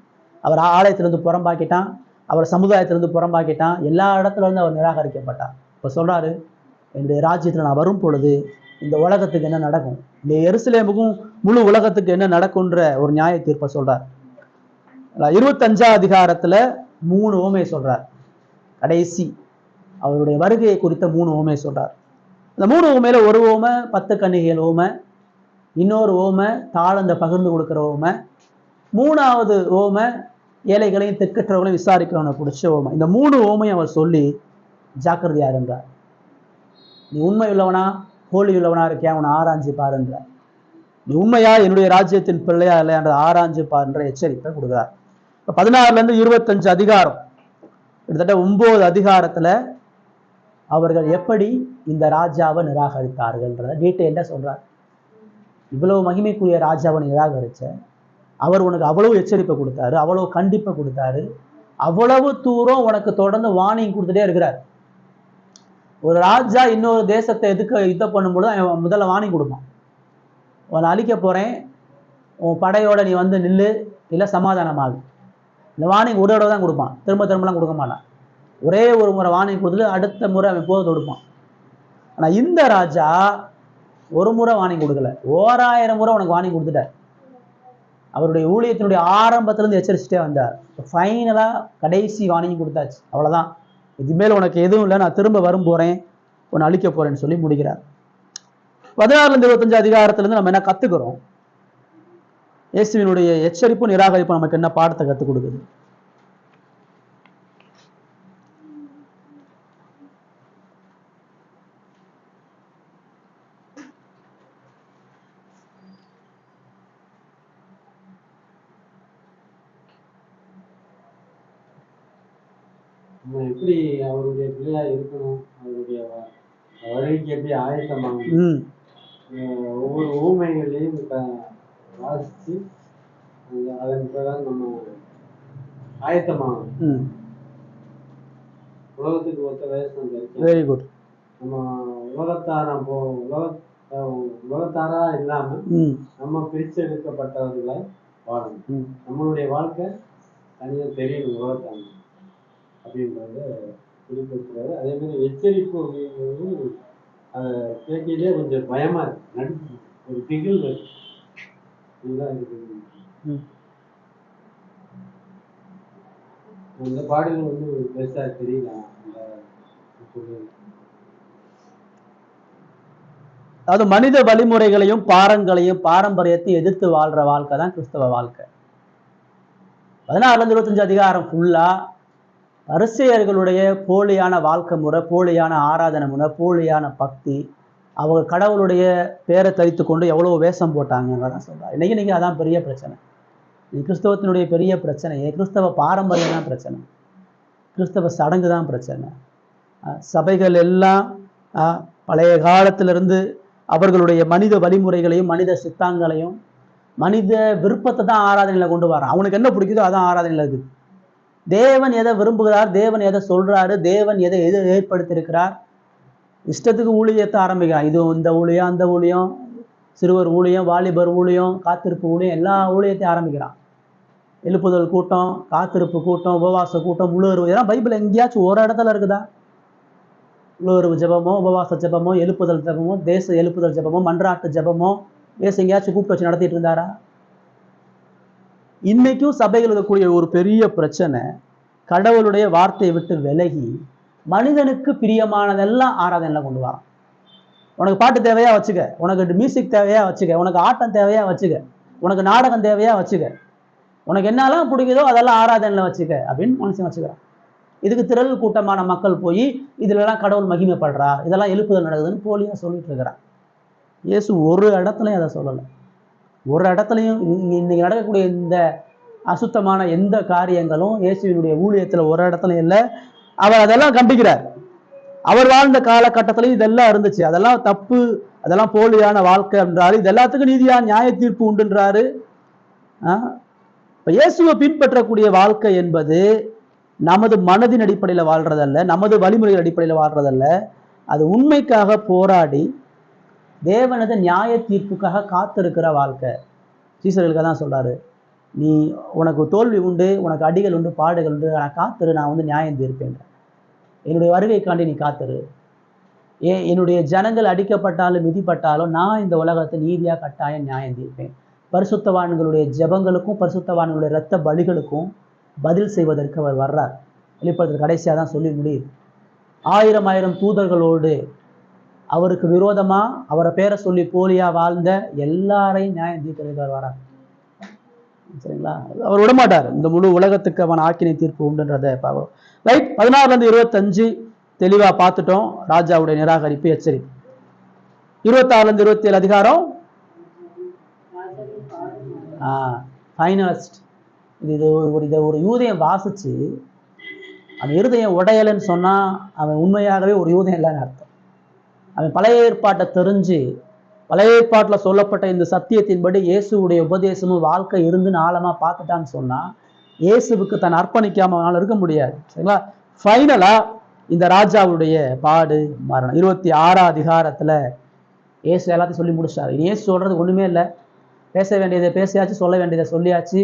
அவர் ஆலயத்திலிருந்து புறம்பாக்கிட்டான், அவர் சமுதாயத்திலிருந்து புறம்பாக்கிட்டான், எல்லா இடத்துல இருந்து அவர் நிராகரிக்கப்பட்டார். இப்ப சொல்றாரு, என்னுடைய ராஜ்யத்துல நான் வரும் பொழுது இந்த உலகத்துக்கு என்ன நடக்கும், இந்த எருசலேமுக்கும் முழு உலகத்துக்கு என்ன நடக்கும்ன்ற ஒரு நியாய தீர்ப்பை சொல்றார். 25ஆம் அதிகாரத்துல 3 ஓமையை சொல்றார். கடைசி அவருடைய வருகையை குறித்த 3 ஓமையை சொல்றார். இந்த 3 ஓமையில ஒரு ஓமை 10 கன்னிகைகள் ஓமை, இன்னொரு ஓமை தாளந்த பகிர்ந்து கொடுக்கிற ஓமை, 3வது ஓமை ஏழைகளையும் தெற்கற்றவர்களையும் விசாரிக்கிறவனை பிடிச்ச ஓமை. இந்த 3 ஓமையை அவர் சொல்லி ஜாக்கிரதையா இருந்தார். நீ உண்மை உள்ளவனா போலி உள்ளவனா இருக்கியா அவனை ஆராய்ஞ்சு பாருன்ற, நீ உண்மையா என்னுடைய ராஜ்யத்தின் பிள்ளையா இல்லையான்ற ஆராய்ஞ்சு பாருன்ற எச்சரிப்பை கொடுக்கிறார். 16ல இருந்து 25 அதிகாரம் கிட்டத்தட்ட 9 அதிகாரத்துல அவர்கள் எப்படி இந்த ராஜாவை நிராகரித்தார்கள்ன்றத டீட்டெயிலாக சொல்றார். இவ்வளவு மகிமைக்குரிய ராஜாவை நிராகரிச்ச அவர் உனக்கு அவ்வளவு எச்சரிப்பை கொடுத்தாரு, அவ்வளவு கண்டிப்பை கொடுத்தாரு, அவ்வளவு தூரம் உனக்கு தொடர்ந்து வார்னிங் கொடுத்துட்டே இருக்கிறார். ஒரு ராஜா இன்னொரு தேசத்தை யுத்தம் பண்ணும்போது அவன் முதல்ல வார்னிங் கொடுப்பான். உன்னை அழிக்க போறேன், உன் படையோட நீ வந்து நில்லு, இல்லை சமாதானமாகு. இந்த வார்னிங் ஒரு தடவை தான் கொடுப்பான், திரும்ப திரும்பலாம் கொடுக்க மாட்டான். ஒரே ஒரு முறை வார்னிங் கொடுத்துட்டு அடுத்த முறை அவன் போது கொடுப்பான். ஆனா இந்த ராஜா ஒரு முறை வார்னிங் கொடுக்கல, 1000 முறை உனக்கு வார்னிங் கொடுத்துட்டார். அவருடைய ஊழியத்தினுடைய ஆரம்பத்திலிருந்து எச்சரிச்சுட்டே வந்தார். ஃபைனலா கடைசி வார்னிங் கொடுத்தாச்சு, அவ்வளவுதான், இதுமேல் உனக்கு எதுவும் இல்லை, நான் திரும்ப வரும் போறேன், உன்னை அழிக்க போறேன்னு சொல்லி முடிக்கிறார். 16 25 அதிகாரத்திலிருந்து நம்ம என்ன கத்துக்கிறோம்? இயேசுவினுடைய எச்சரிப்பு நிராகரிப்பு நமக்கு என்ன பாடத்தை கற்றுக் கொடுக்குது? எப்படி அவருடைய பிள்ளையா இருக்கணும், அவருடைய வருகைக்கு எப்படி ஆயத்தமாகணும், ஒவ்வொரு ஊமைகளையும் வாசிச்சு அதன் பிறகு நம்ம ஆயத்தமாகணும். உலகத்துக்கு ஒத்த வயசு. Very good. நம்ம உலகத்தாரா இல்லாம நம்ம பிரிச்சு எடுக்கப்பட்டவர்களை வாழணும். நம்மளுடைய வாழ்க்கை தனியாக தெரியணும் உலகத்தாங்க அப்படின்றது குறிப்பிடுறது. அதே மாதிரி எச்சரிப்பு அப்படிங்கிறது அதை கேட்கலே கொஞ்சம் பயமா இருக்கு, நடுக்கு ஒரு திகில் இருக்கு. அந்த பாடல் வந்து பெருசா தெரியல. அதாவது மனித வழிமுறைகளையும் பாரம்பரியத்தையும் எதிர்த்து வாழ்ற வாழ்க்கை தான் கிறிஸ்தவ வாழ்க்கை. 16 25 அதிகாரம் ஃபுல்லா பரிசேயர்களுடைய போலியான வாழ்க்கை முறை, போலியான ஆராதனை முறை, போலியான பக்தி, அவங்க கடவுளுடைய பேரை தரித்து கொண்டு எவ்வளோ வேஷம் போட்டாங்கன்னு சொல்றாரு. இன்னைக்கு அதான் பெரிய பிரச்சனை. கிறிஸ்தவத்தினுடைய பெரிய பிரச்சனையே கிறிஸ்தவ பாரம்பரியம் தான் பிரச்சனை, கிறிஸ்தவ சடங்கு தான் பிரச்சனை. சபைகள் எல்லாம் பழைய காலத்திலிருந்து அவர்களுடைய மனித வழிமுறைகளையும் மனித சித்தாங்களையும் மனித விருப்பத்தை தான் ஆராதனையில் கொண்டு வரான். அவனுக்கு என்ன பிடிக்குதோ அதான் ஆராதனையில் இருக்குது. தேவன் எதை விரும்புகிறார், தேவன் எதை சொல்றாரு, தேவன் எதை ஏற்படுத்தியிருக்கிறார், இஷ்டத்துக்கு ஊழியத்தை ஆரம்பிக்கிறான். இது இந்த ஊழியம், அந்த ஊழியம், சிறுவர் ஊழியம், வாலிபர் ஊழியம், காத்திருப்பு ஊழியம், எல்லா ஊழியத்தையும் ஆரம்பிக்கிறான். எழுப்புதல் கூட்டம், காத்திருப்பு கூட்டம், உபவாச கூட்டம், முழுவதும் இதெல்லாம் பைபிள் எங்கேயாச்சும் ஒரு இடத்துல இருக்குதா? முழுவதும் ஜபமோ, உபவாச ஜபமோ, எழுப்புதல் ஜபமோ, தேச எழுப்புதல் ஜபமோ, மன்றாட்டு ஜபமோ தேசம் எங்கேயாச்சும் கூப்பிட்டு வச்சு நடத்திட்டு இருந்தாரா? இன்னைக்கும் சபைகள் இருக்கக்கூடிய ஒரு பெரிய பிரச்சனை, கடவுளுடைய வார்த்தையை விட்டு விலகி மனிதனுக்கு பிரியமானதெல்லாம் ஆராதனையில் கொண்டு வரான். உனக்கு பாட்டு தேவையா வச்சுக்க, உனக்கு மியூசிக் தேவையா வச்சுக்க, உனக்கு ஆட்டம் தேவையா வச்சுக்க, உனக்கு நாடகம் தேவையா வச்சுக்க, உனக்கு என்னெல்லாம் பிடிக்குதோ அதெல்லாம் ஆராதனையில் வச்சுக்க அப்படின்னு மனுஷன் வச்சுக்கிறான். இதுக்கு திரள் கூட்டமான மக்கள் போய் இதுலலாம் கடவுள் மகிமைப்படுறா, இதெல்லாம் எழுப்புதல் நடக்குதுன்னு போலியாக சொல்லிட்டு இருக்கிறான். இயேசு ஒரு இடத்துலையும் அதை சொல்லலை. ஒரு இடத்துலையும் இன்னைக்கு நடக்கக்கூடிய இந்த அசுத்தமான எந்த காரியங்களும் இயேசுவினுடைய ஊழியத்தில் ஒரு இடத்துலையும் இல்லை. அவர் அதெல்லாம் கண்டிக்கிறார். அவர் வாழ்ந்த காலகட்டத்திலையும் இதெல்லாம் இருந்துச்சு, அதெல்லாம் தப்பு, அதெல்லாம் போலியான வாழ்க்கை என்றாரு. இது எல்லாத்துக்கும் நீதியான நியாய தீர்ப்பு உண்டுன்றாரு. இப்போ இயேசுவை பின்பற்றக்கூடிய வாழ்க்கை என்பது நமது மனதின் அடிப்படையில் வாழ்றதல்ல, நமது வழிமுறைகள் அடிப்படையில் வாழ்றதல்ல. அது உண்மைக்காக போராடி தேவனது நியாய தீர்ப்புக்காக காத்திருக்கிற வாழ்க்கை. சீசர்களுக்காக தான் சொல்றாரு, நீ உனக்கு தோல்வி உண்டு, உனக்கு அடிகள் உண்டு, பாடுகள் உண்டு, நான் காத்திரு, நான் வந்து நியாயம் தீர்ப்பேன். என்னுடைய வருகைக்காண்டி நீ காத்திரு. என்னுடைய ஜனங்கள் அடிக்கப்பட்டாலும் மிதிப்பட்டாலும் நான் இந்த உலகத்தை நீதியாக கட்டாயம் நியாயம் தீர்ப்பேன். பரிசுத்தவான்களுடைய ஜெபங்களுக்கும் பரிசுத்தவான்களுடைய இரத்த பலிகளுக்கும் பதில் செய்வதற்கு அவர் வர்றார். வெளிப்படுத்தல் கடைசியாக தான் சொல்லி முடியுது. 1000 தூதர்களோடு அவருக்கு விரோதமா அவரை பேரை சொல்லி போலியா வாழ்ந்த எல்லாரையும் நியாயம் தீர்க்கிறதுக்கு அவர் வரார். சரிங்களா? அவர் விடமாட்டார். இந்த முழு உலகத்துக்கு அவன் ஆக்கினை தீர்ப்பு உண்டுன்றதை ரைட். 16 25 தெளிவா பார்த்துட்டோம். ராஜாவுடைய நிராகரிப்பு, எச்சரிப்பு. 26 27 அதிகாரம் ஃபைனலிஸ்ட். இது ஒரு யூதயம் வாசிச்சு அந்த இருதயம் உடையலைன்னு சொன்னா அவன் உண்மையாகவே ஒரு யூதன் இல்லைன்னு அர்த்தம். அவன் பழைய ஏற்பாட்டை தெரிஞ்சு பழைய ஏற்பாட்டில் சொல்லப்பட்ட இந்த சத்தியத்தின்படி இயேசுடைய உபதேசமும் வாழ்க்கை இருந்துன்னு ஆழமா பார்த்துட்டான்னு சொன்னா இயேசுவுக்கு தன் அர்ப்பணிக்காம அவனால் இருக்க முடியாது. சரிங்களா? ஃபைனலா இந்த ராஜாவுடைய பாடு மரணம் 26ஆம் அதிகாரத்துல இயேசு எல்லாத்தையும் சொல்லி முடிச்சாரு. இயேசு சொல்றது ஒண்ணுமே இல்லை. பேச வேண்டியதை பேசியாச்சு, சொல்ல வேண்டியதை சொல்லியாச்சு.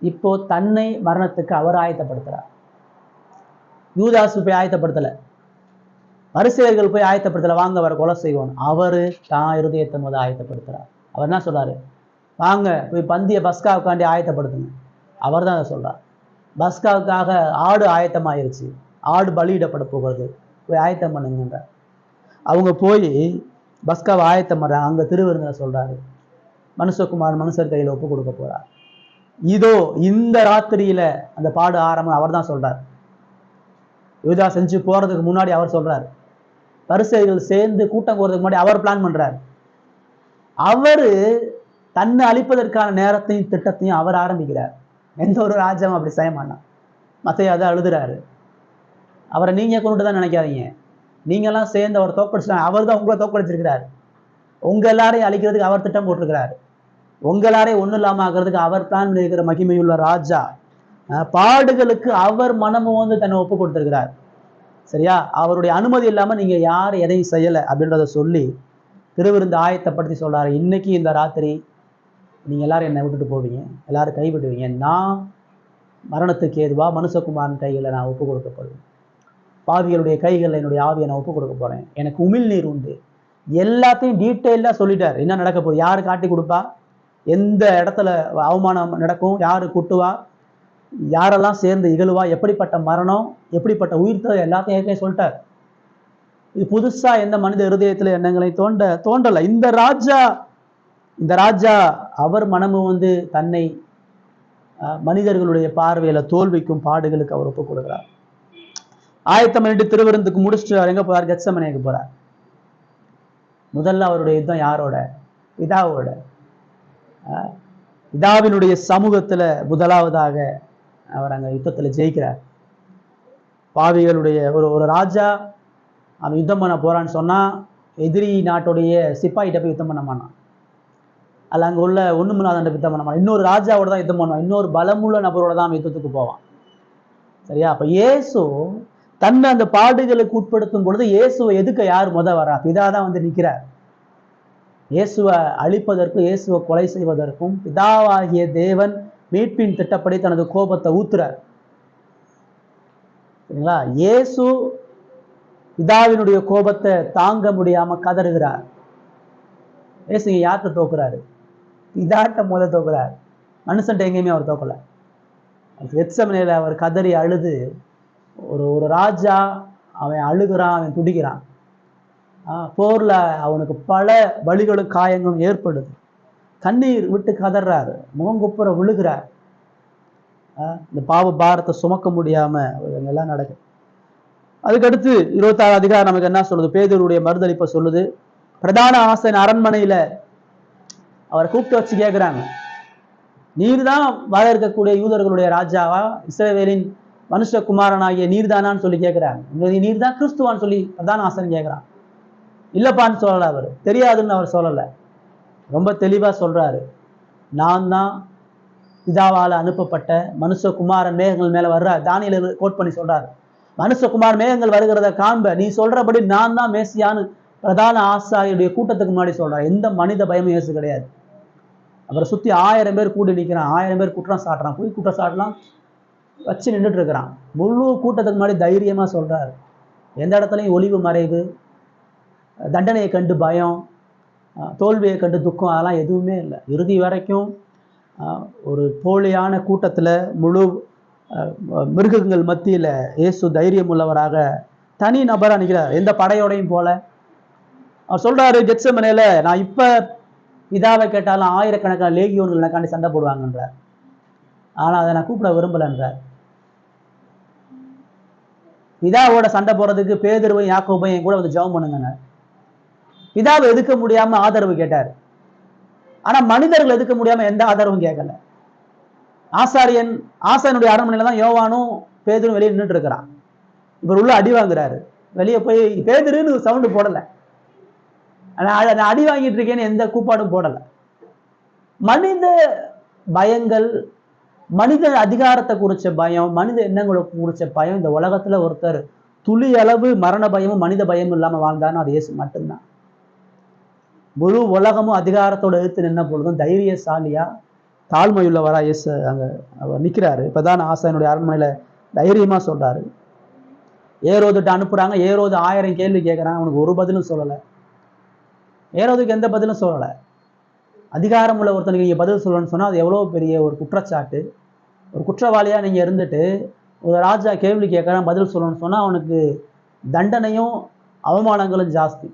இப்போ தன்னை மரணத்துக்கு அவர் ஆயத்தப்படுத்துறார். யூதாசு போய் ஆயத்தப்படுத்தல, பரிசேயர்கள் போய் ஆயத்தப்படுத்தல, வாங்க அவரை கொலை செய்வோம். அவரு தான் இருதயத்தை முதல் ஆயத்தப்படுத்துறார். அவர் என்ன சொல்றாரு? வாங்க போய் பந்திய பஸ்காவுக்காண்டி ஆயத்தப்படுத்துங்க. அவர் தான் அதை சொல்றார். பஸ்காவுக்காக ஆடு ஆயத்தமாயிருச்சு, ஆடு பலியிடப்பட போகிறது, போய் ஆயத்தம் பண்ணுங்கன்ற. அவங்க போய் பஸ்காவை ஆயத்தம் பண்றாங்க. அங்க திருவிருந்தில சொல்றாரு, மனுஷகுமார் மனுஷர் கையில ஒப்பு கொடுக்க போறார். இதோ இந்த ராத்திரியில அந்த பாடு ஆரம்பம் அவர் தான் சொல்றார். யூதா செஞ்சு போறதுக்கு முன்னாடி அவர் சொல்றார். பரிசேயர்கள் சேர்ந்து கூட்டம் போறதுக்கு முன்னாடி அவர் பிளான் பண்றார். அவரு தன்னை அழிப்பதற்கான நேரத்தையும் திட்டத்தையும் அவர் ஆரம்பிக்கிறார். எந்த ஒரு ராஜாவும் அப்படி செய்ய மாட்டான். மத்தையா அதை அழுதுறாரு. அவரை நீங்க கொண்டு தான் நினைக்காதீங்க, நீங்கெல்லாம் சேர்ந்து அவர் தோக்கடிச்சிட்டாங்க. அவர் தான் உங்களை தோக்கடிச்சிருக்கிறார். உங்க எல்லாரையும் அழிக்கிறதுக்கு அவர் திட்டம் போட்டிருக்கிறாரு. உங்க எல்லாரையும் ஒன்றும் இல்லாம ஆக்குறதுக்கு அவர் பிளான் பண்ணியிருக்கிற மகிமையுள்ள ராஜா. பாடுகளுக்கு அவர் மனமும் வந்து தன்னை ஒப்பு கொடுத்திருக்கிறார். சரியா? அவருடைய அனுமதி இல்லாம நீங்க யார் எதையும் செய்யலை அப்படின்றத சொல்லி திருவிருந்து ஆயத்தப்படுத்தி சொல்றாரு. இன்னைக்கு இந்த ராத்திரி நீங்க எல்லாரும் என்னை விட்டுட்டு போவீங்க, எல்லாரும் கைவிடுவீங்க. நான் மரணத்துக்கு ஏதுவா மனுஷகுமாரன் கைகளை நான் ஒப்பு கொடுக்கப்படுவேன். பாவிகளுடைய கைகளில் என்னுடைய ஆவியை நான் ஒப்பு கொடுக்க போறேன். எனக்கு உமிழ் நீர் உண்டு. எல்லாத்தையும் டீட்டெயிலாக சொல்லிட்டார். என்ன நடக்க போகுது, யாரு காட்டி கொடுப்பா, எந்த இடத்துல அவமானம் நடக்கும், யாரு குட்டுவா, யாரெல்லாம் சேர்ந்து இகழுவா, எப்படிப்பட்ட மரணம், எப்படிப்பட்ட உயிர்த்த, எல்லாத்தையும் ஏற்கனவே சொல்லிட்டார். இது புதுசா எந்த மனித இருதயத்துல எண்ணங்களை தோண்டல. இந்த ராஜா அவர் மனமும் வந்து தன்னை மனிதர்களுடைய பார்வையில தோல்விக்கும் பாடுகளுக்கு அவர் ஒப்புக் கொடுக்கிறார். ஆயத்தம் பண்ணிட்டு திருவிருந்துக்கு முடிச்சுட்டு அவர் எங்க போறார்? கெத்செமனேக்கு போறார். முதல்ல அவருடைய யுத்தம் யாரோட? பிதாவோட. பிதாவினுடைய சமூகத்துல முதலாவதாக அவர் அங்க யுத்தத்துல ஜெயிக்கிறார். பாவிகளுடைய ஒரு ராஜா அவன் யுத்தம் பண்ண போறான்னு சொன்னா எதிரி நாட்டுடைய சிப்பாயிட்ட போய் யுத்தம் பண்ண மாட்டான். அல்ல அங்க உள்ள ஒண்ணுமில்லாத யுத்தம் பண்ண மாட்டான். இன்னொரு ராஜாவோட தான் யுத்தம் பண்ணுவான். இன்னொரு பலமுள்ள நபரோட தான் யுத்தத்துக்கு போவான். சரியா? அப்ப இயேசு தன்னை அந்த பாடுகளுக்கு உட்படுத்தும் பொழுது இயேசுவை எதுக்க யார் வரா? பிதாதான் வந்து நிற்கிறார். இயேசுவை அழிப்பதற்கும் இயேசுவை கொலை செய்வதற்கும் பிதாவாகிய தேவன் மீட்பின் திட்டப்படி தனது கோபத்தை ஊத்துறார். சரிங்களா? இயேசு பிதாவினுடைய கோபத்தை தாங்க முடியாம கதறுகிறார். இயேசு யார்கிட்ட தோக்குறாரு? பிதாட்ட முதல்ல தோக்குறார். மனுஷன்ட்ட எங்கேயுமே அவர் தோக்கல. கெத்செமனேல அவர் கதறி அழுது, ஒரு ராஜா அவன் அழுகிறான், அவன் துடிக்கிறான். போர்ல அவனுக்கு பல வலிகளும் காயங்களும் ஏற்படுது. கண்ணீர் விட்டு கதறாரு, முகங்குப்புற விழுகிறார். இந்த பாவ பாரத்தை சுமக்க முடியாம எல்லாம் நடக்குது. அதுக்கடுத்து 26 அதிகாரம் நமக்கு என்ன சொல்லுது? பேதுருடைய மறுதளிப்பை சொல்லுது. பிரதான ஆசன் அரண்மனையில அவரை கூப்பிட்டு வச்சு கேட்கிறாங்க, நீர் தான் வாழ இருக்கக்கூடிய யூதர்களுடைய ராஜாவா, இஸ்ரவேலின் மனுஷகுமாரனாகிய நீர்தானான்னு சொல்லி கேட்கிறாங்க. நீர் தான் கிறிஸ்துவான்னு சொல்லி பிரதான ஆசன் கேட்கிறான். இல்லப்பான்னு சொல்லல, அவர் தெரியாதுன்னு அவர் சொல்லல, ரொம்ப தெளிவா சொல்றாரு. நான் தான் பிதாவால அனுப்பப்பட்ட மனுஷகுமாரன் மேகங்கள் மேல வர்றார். தானியேல் கோட் பண்ணி சொல்றாரு, மனுஷகுமார் மேகங்கள் வருகிறத காண்ப, நீ சொல்றபடி நான் தான் மேசியான்னு பிரதான ஆசாரியுடைய கூட்டத்துக்கு முன்னாடி சொல்றார். எந்த மனித பயமும் இயேசு கிடையாது. அவரை சுத்தி 1000 பேர் கூடி நிற்கிறான். 1000 பேர் குற்றம் சாட்டுறான். போய் குற்றம் சாட்டலாம் வச்சு நின்றுட்டு இருக்கிறான். முழு கூட்டத்துக்கு முன்னாடி தைரியமா சொல்றாரு. எந்த இடத்துலையும் ஒளிவு மறைவு, தண்டனையை கண்டு பயம், தோல்வியை கண்டு துக்கம், அதெல்லாம் எதுவுமே இல்லை. இறுதி வரைக்கும் ஒரு போலியான கூட்டத்துல முழு மிருகங்கள் மத்தியில இயேசு தைரியம் உள்ளவராக தனி நபரா நிற்கிறார். எந்த படையோடையும் போல. அவர் சொல்றாரு கெத்செமனேல, நான் இப்ப பிதாவை கேட்டாலும் ஆயிரக்கணக்கான லேகியோன்கள் எனக்காண்டி சண்டை போடுவாங்கன்றார். ஆனா அதை நான் கூப்பிட விரும்பலன்றார். பிதாவோட சண்டை போடுறதுக்கு பேதுருவையும் யாக்கோபையும் என் கூட வந்து ஜெபம் பண்ணுங்க. பிதாவை எதுக்க முடியாம ஆதரவு கேட்டார். ஆனா மனிதர்கள் எதுக்க முடியாம எந்த ஆதரவும் கேட்கல. ஆசாரியனுடைய அரண்மனையில தான் யோவானும் பேதுரும் வெளியே நின்றுட்டு இருக்கிறான். இவர் உள்ள அடி வாங்குறாரு. வெளியே போய் பேதுருன்னு சவுண்டு போடலை. நான் அடி வாங்கிட்டு இருக்கேன்னு எந்த கூப்பாடும் போடலை. மனித பயங்கள், மனித அதிகாரத்தை குறிச்ச பயம், மனித எண்ணங்களை குறிச்ச பயம் இந்த உலகத்துல ஒருத்தர் துளி அளவு மரண பயமும் மனித பயமும் இல்லாம வாழ்ந்தான்னு அது இயேசு மட்டும்தான். முழு உலகமும் அதிகாரத்தோட எடுத்து நின்ன பொழுதும் தைரியசாலியா தாழ்மையுள்ளவரா இயேசு அங்க அவர் நிக்கிறாரு. இப்பதான் ஆசாரியனுடைய அரண்மனையில தைரியமா சொல்றாரு. ஏரோதுட்ட அனுப்புறாங்க. ஏரோது 1000 கேள்வி கேட்கறான். அவனுக்கு ஒரு பதிலும் சொல்லலை. ஏரோதுக்கு எந்த பதிலும் சொல்லலை. அதிகாரம் உள்ள ஒருத்தனுக்கு நீங்க பதில் சொல்லணும்னு சொன்னா அது எவ்வளவு பெரிய ஒரு குற்றச்சாட்டு. ஒரு குற்றவாளியா நீங்க இருந்துட்டு ஒரு ராஜா கேள்வி கேட்கறான், பதில் சொல்லணும்னு சொன்னா அவனுக்கு தண்டனையும் அவமானங்களும் ஜாஸ்தி.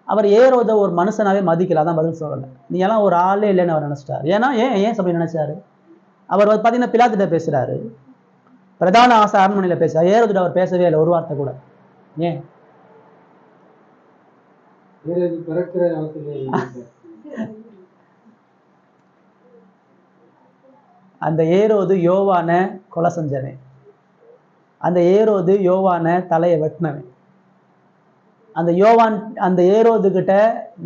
அவர் ஏரோத ஒரு மனுஷனாவே மதிக்கல, அதான் பதில் சொல்லலை. நீ எல்லாம் ஒரு ஆளே இல்லைன்னு அவர் நினைச்சிட்டாரு. ஏன்னா ஏன் சபை நினைச்சாரு? அவர் பார்த்தீங்கன்னா பிலாத்திட்ட பேசுறாரு, பிரதான ஆசை அரண்மனையில பேசுறாரு. ஏரோதுட்ட அவர் பேசவே இல்லை ஒரு வார்த்தை கூட. ஏன்? அந்த ஏரோது யோவான கொலை செஞ்சவன். அந்த ஏரோது யோவான தலையை வெட்டினவன். அந்த ஏரோது கிட்ட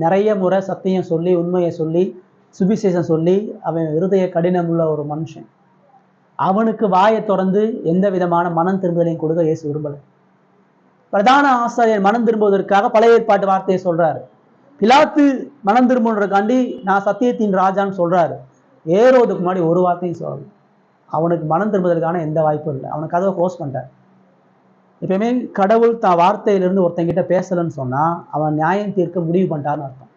நிறைய முறை சத்தியம் சொல்லி உண்மையை சொல்லி சுவிசேஷம் சொல்லி அவன் இருதய கடினம் உள்ள ஒரு மனுஷன். அவனுக்கு வாயை திறந்து எந்த விதமான மனம் திரும்புதலையும் கொடுக்க இயேசு விரும்பலை. பிரதான ஆசாரியர் மனம் திரும்புவதற்காக பழைய ஏற்பாட்டு வார்த்தையை சொல்றாரு. பிலாத்து மனம் திரும்புவதற்காண்டி நான் சத்தியத்தின் ராஜான்னு சொல்றாரு. ஏரோதுக்கு முன்னாடி ஒரு வார்த்தையும் சொல்லலை. அவனுக்கு மனம் திரும்புவதற்கான எந்த வாய்ப்பும் இல்லை. அவனுக்கு கதவை க்ளோஸ் பண்ணிட்டார். எப்பயுமே கடவுள் தான் வார்த்தையிலிருந்து ஒருத்தங்கிட்ட பேசலன்னு சொன்னா அவன் நியாயம் தீர்க்க முடிவு பண்ணிட்டான்னு அர்த்தம்.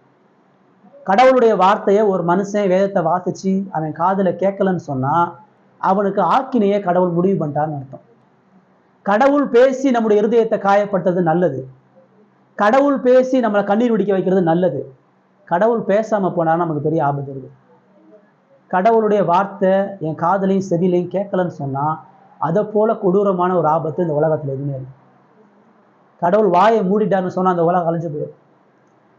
கடவுளுடைய வார்த்தையை ஒரு மனுஷன் வேதத்தை வாசிச்சு அவன் காதுல கேட்கலன்னு சொன்னா அவனுக்கு ஆக்கினையே கடவுள் முடிவு பண்ணிட்டான்னு அர்த்தம். கடவுள் பேசி நம்முடைய இருதயத்தை காயப்பட்டது நல்லது. கடவுள் பேசி நம்மளை கண்ணீர் குடிக்க வைக்கிறது நல்லது. கடவுள் பேசாம போனா நமக்கு பெரிய ஆபத்து இருக்கு. கடவுளுடைய வார்த்தை என் காதலையும் செவிலையும் கேட்கலன்னு சொன்னா அதை போல கொடூரமான ஒரு ஆபத்து இந்த உலகத்துல எதுவுமே இல்லை. கடவுள் வாயை மூடிட்டாருன்னு சொன்னா அந்த உலகம் அழிஞ்சு போயிடும்.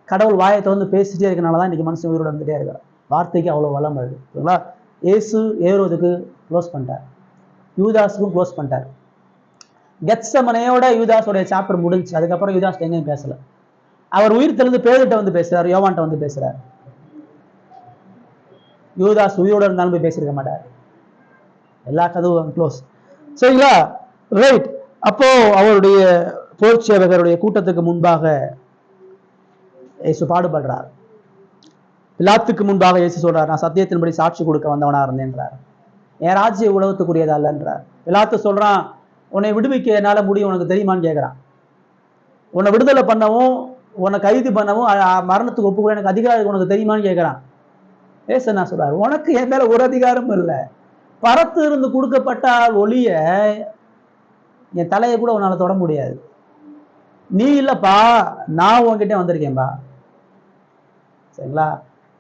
கடவுள் வாயை திறந்து பேசிட்டே இருக்கனாலதான் இன்னைக்கு மனுஷன் உயிரோட வந்துட்டே இருக்கார். வார்த்தைக்கு அவ்வளவு வளம் வருது. சரிங்களா? இயேசு ஏரோதுக்கு க்ளோஸ் பண்ணிட்டார், யூதாஸுக்கும் க்ளோஸ் பண்ணிட்டார். கெத்சமனையோட யூதாஸோடைய சாப்டர் முடிஞ்சு. அதுக்கப்புறம் யூதாஸ் எங்கேயும் பேசல. அவர் உயிர் தெளிந்து பேதுட்ட வந்து பேசுறாரு, யோவான்ட்ட வந்து பேசுறாரு. யூதாஸ் உயிரோட இருந்தாலும் போய் பேசியிருக்க மாட்டார். எல்லா கதவும் க்ளோஸ். சரிங்களா? ரைட். அப்போ அவருடைய போர் சேவகருடைய கூட்டத்துக்கு முன்பாக இயேசு பாடுபடுறார். பிலாத்துக்கு முன்பாக இயேசு சொல்றார், நான் சத்தியத்தின்படி சாட்சி கொடுக்க வந்தவனா இருந்தேன்றார். என் ராஜ்ய உலகத்துக்குரியதா இல்லைன்றார். பிலாத்து சொல்றான், உன்னை விடுவிக்க என்னால முடியும், உனக்கு தெரியுமான்னு கேட்கிறான். உன்னை விடுதலை பண்ணவும் உன்னை கைது பண்ணவும் மரணத்துக்கு ஒப்புக்கூட எனக்கு அதிகாரம் உனக்கு தெரியுமான்னு கேட்கிறான். ஏசு என்ன சொல்றாரு, உனக்கு என் மேல ஒரு அதிகாரமும் இல்லை. பரத்து இருந்து கொடுக்கப்பட்டால் ஒளிய என் தலையை கூட உன்னால தொட முடியாது. நீ இல்லப்பா, நான் உன்கிட்ட வந்திருக்கேன்பா. சரிங்களா?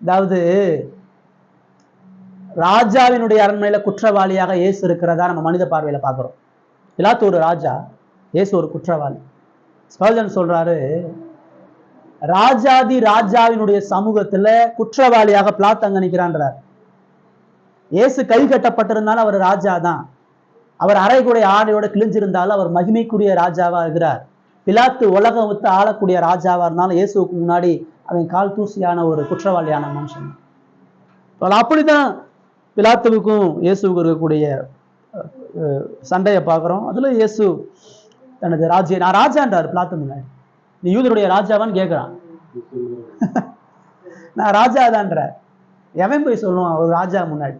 அதாவது ராஜாவினுடைய அரண்மனையில குற்றவாளியாக இயேசு இருக்கிறதா நம்ம மனித பார்வையில பாக்குறோம். பிலாத்து ஒரு ராஜா, இயேசு ஒரு குற்றவாளி. ஸ்பர்ஜன் சொல்றாரு, ராஜாதி ராஜாவினுடைய சமூகத்துல குற்றவாளியாக பிலாத்து அங்க நிற்கிறான்றார். இயேசு கை கட்டப்பட்டிருந்தாலும் அவர் ராஜா தான். அவர் அரைகுடைய ஆடையோட கிழிஞ்சிருந்தாலும் அவர் மகிமைக்குரிய ராஜாவா இருக்கிறார். பிலாத்து உலகம் விட்டு ஆளக்கூடிய ராஜாவா இருந்தாலும் இயேசுக்கு முன்னாடி அவன் கால் தூசியான ஒரு குற்றவாளியான மனுஷன். அப்படிதான் பிலாத்துவுக்கும் இயேசுவுக்கு இருக்கக்கூடிய சண்டையை பார்க்கிறோம். அதுல இயேசு தனது நான் ராஜான்றார் பிலாத்து முன்னாடி. நீ யூதருடைய ராஜாவான்னு கேட்கிறான். நான் ராஜாதான்ற. எவன் போய் சொல்லுவான் ஒரு ராஜா முன்னாடி?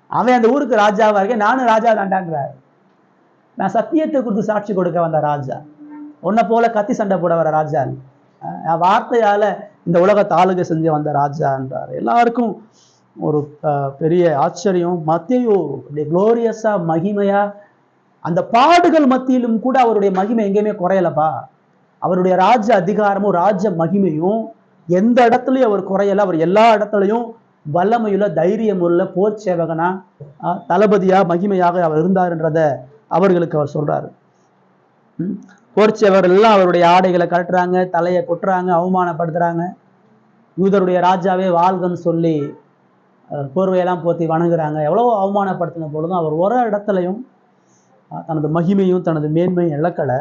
அவன் அந்த ஊருக்கு ராஜாவா இருக்கேன், நானும் ராஜா தாண்டான்றார். நான் சத்தியத்தை கொடுத்து சாட்சி கொடுக்க வந்த ராஜா, உன்னை போல கத்தி சண்டை போட வர ராஜா, வார்த்தையால இந்த உலகத்தை ஆளுகை செஞ்சு வந்த ராஜா என்றார். எல்லாருக்கும் ஒரு பெரிய ஆச்சரியம். மத்தேயு குளோரியஸா மகிமையா அந்த பாடுகள் மத்தியிலும் கூட அவருடைய மகிமை எங்கேயுமே குறையலப்பா. அவருடைய ராஜ அதிகாரமும் ராஜ மகிமையும் எந்த இடத்துலயும் அவர் குறையல. அவர் எல்லா இடத்துலையும் வல்லமையுள்ள தைரியமுள்ள போர் சேவகனா தளபதியா மகிமையாக அவர் இருந்தார்ன்றத அவர்களுக்கு அவர் சொல்றாரு. போர் சேவகர்கள் எல்லாம் அவருடைய ஆடைகளை கட்டுறாங்க, தலையை கொட்டுறாங்க, அவமானப்படுத்துறாங்க. யூதருடைய ராஜாவே வாழ்கன்னு சொல்லி போர்வையெல்லாம் போத்தி வணங்குறாங்க. எவ்வளவோ அவமானப்படுத்தின பொழுதும் அவர் ஒரு இடத்துலையும் தனது மகிமையும் தனது மேன்மையும் இழக்கலை.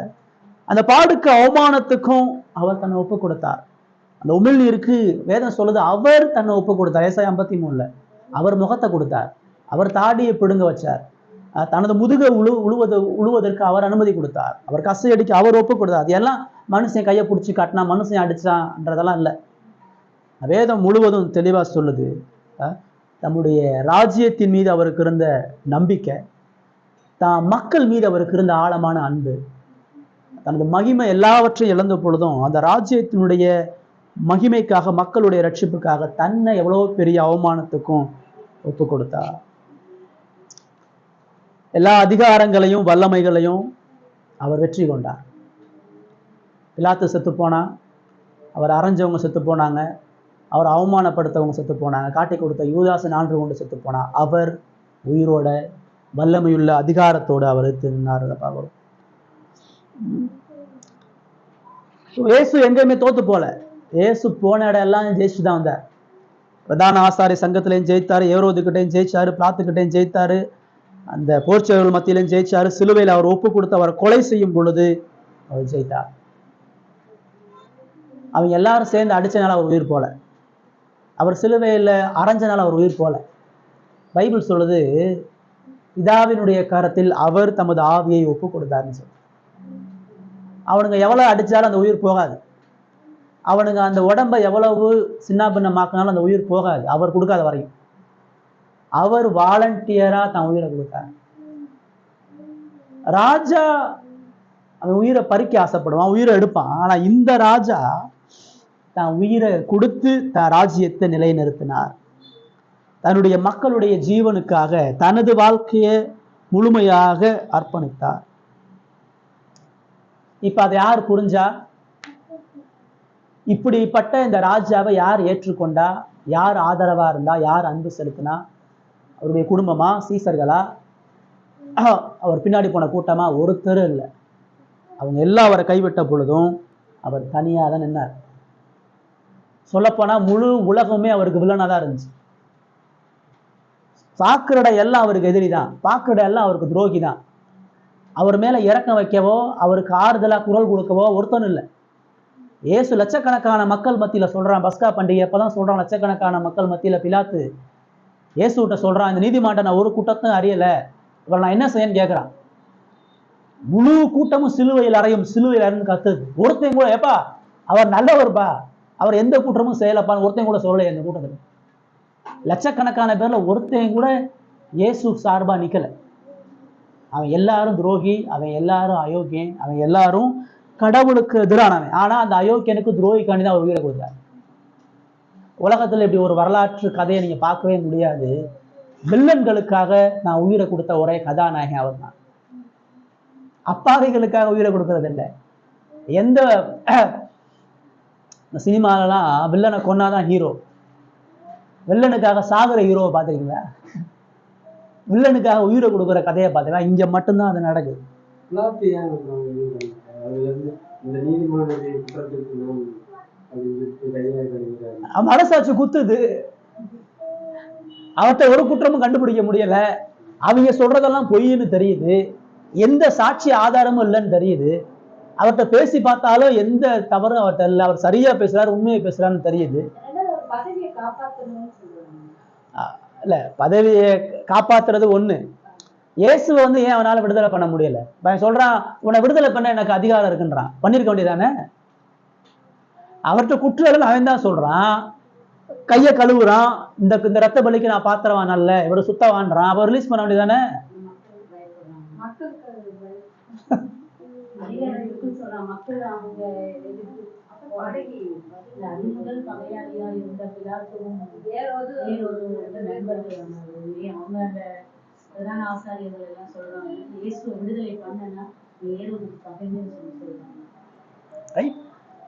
அந்த பாடுக்கு அவமானத்துக்கும் அவர் தன்னை ஒப்பு கொடுத்தார். அந்த உமிழ்நீருக்கு வேதம் சொல்லுது அவர் தன்னை ஒப்பு கொடுத்தார். ஏசாயா 53 அவர் முகத்தை கொடுத்தார், அவர் தாடியை பிடுங்க வச்சார், தனது முதுகை உழுவதற்கு அவர் அனுமதி கொடுத்தார், அவர் கசை அடிக்க அவர் ஒப்பு கொடுத்தார். அது எல்லாம் மனுஷன் கையை பிடிச்சி காட்டினா மனுஷன் அடிச்சான்றதெல்லாம் இல்லை. வேதம் முழுவதும் தெளிவா சொல்லுது தம்முடைய ராஜ்யத்தின் மீது அவருக்கு இருந்த நம்பிக்கை, தான் மக்கள் மீது அவருக்கு இருந்த ஆழமான அன்பு, தனது மகிமை எல்லாவற்றையும் இழந்த பொழுதும் அந்த ராஜ்யத்தினுடைய மகிமைக்காக மக்களுடைய ரட்சிப்புக்காக தன்னை எவ்வளவு பெரிய அவமானத்துக்கும் ஒப்பு கொடுத்தார். எல்லா அதிகாரங்களையும் வல்லமைகளையும் அவர் வெற்றி கொண்டார். பிலாத்து செத்து போனா, அவர் அரைஞ்சவங்க செத்து போனாங்க, அவர் அவமானப்படுத்தவங்க செத்து போனாங்க, காட்டி கொடுத்த யூதாசு 4 கொண்டு செத்து போனா, அவர் உயிரோட வல்லமையுள்ள அதிகாரத்தோடு அவர் நின்னார். பார்க்கிறோம். இயேசு எங்கேயுமே தோத்து போல. இயேசு போன இடம் எல்லாம் ஜெயிச்சு தான் வந்தார். பிரதான ஆசாரிய சங்கத்திலையும் ஜெயித்தாரு, ஏரோதுகிட்டையும் ஜெயிச்சாரு, பிளாத்துக்கிட்டையும் ஜெயித்தாரு, அந்த போர்ச்சவர்கள் மத்தியிலையும் ஜெயிச்சாரு. சிலுவையில் அவர் ஒப்பு கொடுத்து அவர் கொலை செய்யும் பொழுது அவர் ஜெயித்தார். அவங்க எல்லாரும் சேர்ந்து அடிச்சனால அவர் உயிர் போல, அவர் சிலுவையில் அரைஞ்சனால அவர் உயிர் போல. பைபிள் சொல்லுது பிதாவினுடைய கரத்தில் அவர் தமது ஆவியை ஒப்பு கொடுத்தாருன்னு சொல்லி. அவனுங்க எவ்வளவு அடிச்சாலும் அந்த உயிர் போகாது, அவனுங்க அந்த உடம்பை எவ்வளவு சின்ன பின்னமாக்கினாலும் அந்த உயிர் போகாது, அவர் கொடுக்காத வரையும். அவர் வாலண்டியரா தன் உயிரை கொடுத்தார். ராஜா அவன் உயிரை பறிக்க ஆசைப்படுவான், உயிரை எடுப்பான். ஆனா இந்த ராஜா தன் உயிரை கொடுத்து தன் ராஜ்யத்தை நிலைநிறுத்தினார். தன்னுடைய மக்களுடைய ஜீவனுக்காக தனது வாழ்க்கையை முழுமையாக அர்ப்பணித்தார். இப்ப அதை யார் புரிஞ்சா? இப்படிப்பட்ட இந்த ராஜாவை யார் ஏற்றுக்கொண்டா? யார் ஆதரவா இருந்தா? யார் அன்பு செலுத்தினா? அவருடைய குடும்பமா, சீசர்களா, அவர் பின்னாடி போன கூட்டமா? ஒருத்தர் இல்லை. அவங்க எல்லாம் அவரை கைவிட்ட பொழுதும் அவர் தனியாக தான் நின்னார். சொல்லப்போனா முழு உலகமே அவருக்கு வில்லனா தான் இருந்துச்சு. பார்க்கிற எல்லாம் அவருக்கு எதிரி தான், பார்க்கிற எல்லாம் அவருக்கு துரோகி தான். அவர் மேல இறக்கம் வைக்கவோ அவருக்கு ஆறுதலா குரல் கொடுக்கவோ ஒருத்தனும் இல்லை. ஏசு லட்சக்கணக்கான மக்கள் மத்தியில சொல்றான், பஸ்கா பண்டிகை அப்பதான் சொல்றான், லட்சக்கணக்கான மக்கள் மத்தியில பிலாத்து இயேசுகிட்ட சொல்றான், இந்த நீதிமான்ட்ட நான் ஒரு கூட்டத்தையும் அறியல, இவர் நான் என்ன செய்யன்னு கேட்கிறான். முழு கூட்டமும் சிலுவையில் அறையும், சிலுவையில் அறையும் கத்துது. ஒருத்தையும் கூட ஏப்பா அவர் நல்லவர்ப்பா, அவர் எந்த குற்றமும் செய்யலப்பான்னு ஒருத்தையும் கூட சொல்லலை. அந்த கூட்டத்தில் லட்சக்கணக்கான பேர்ல ஒருத்தையும் கூட இயேசு சார்பா நிக்கல. அவன் எல்லாரும் துரோகி, அவன் எல்லாரும் அயோக்கியன், அவன் எல்லாரும் கடவுளுக்கு எதிரானவன். ஆனா அந்த அயோக்கியனுக்கு துரோகிக்காண்டி தான் அவர் உயிரை கொடுத்தார். உலகத்துல இப்படி ஒரு வரலாற்று கதையை நீங்க பார்க்கவே முடியாது. வில்லன்களுக்காக நான் உயிரை கொடுத்த ஒரே கதாநாயகன் அவர் தான். அப்பாவிகளுக்காக உயிரை கொடுக்கறது இல்லை. எந்த சினிமாலலாம் வில்லனை கொன்னாதான் ஹீரோ, வில்லனுக்காக சாகுற ஹீரோவை பார்த்துருக்கீங்களா? வில்லனுக்காக உயிரை கொடுக்குற கதையை பார்த்தீங்கன்னா இங்க மட்டும்தான் அது நடக்குது. மனசாட்சி குத்துது, அவர்கிட்ட ஒரு குற்றமும் கண்டுபிடிக்க முடியல, அவங்க சொல்றதெல்லாம் பொய்ன்னு தெரியுது, எந்த சாட்சி ஆதாரமும் இல்லைன்னு தெரியுது, அவர்கிட்ட பேசி பார்த்தாலும் எந்த தவறும் அவர்கிட்ட இல்லை, அவர் சரியா பேசுறாரு, உண்மையை பேசுறாருன்னு தெரியுது. இல்ல, பதவியை காப்பாத்துறது ஒண்ணு. இயேசுவை ஏன் அவனால விடுதலை பண்ண முடியல? சொல்றான், உன்னை விடுதலை பண்ண எனக்கு அதிகாரம் இருக்குன்றான். பண்ணிருக்க வேண்டியதானே? அவர்கிட்ட குற்றம் அவன் தான் சொல்றான், கையை கழுவுறான், இந்த ரத்த பலிக்கு நான் பாத்திரவான் அல்ல, இவரை சுத்தவான்றான். அவர் ரிலீஸ் பண்ண வேண்டியதானே?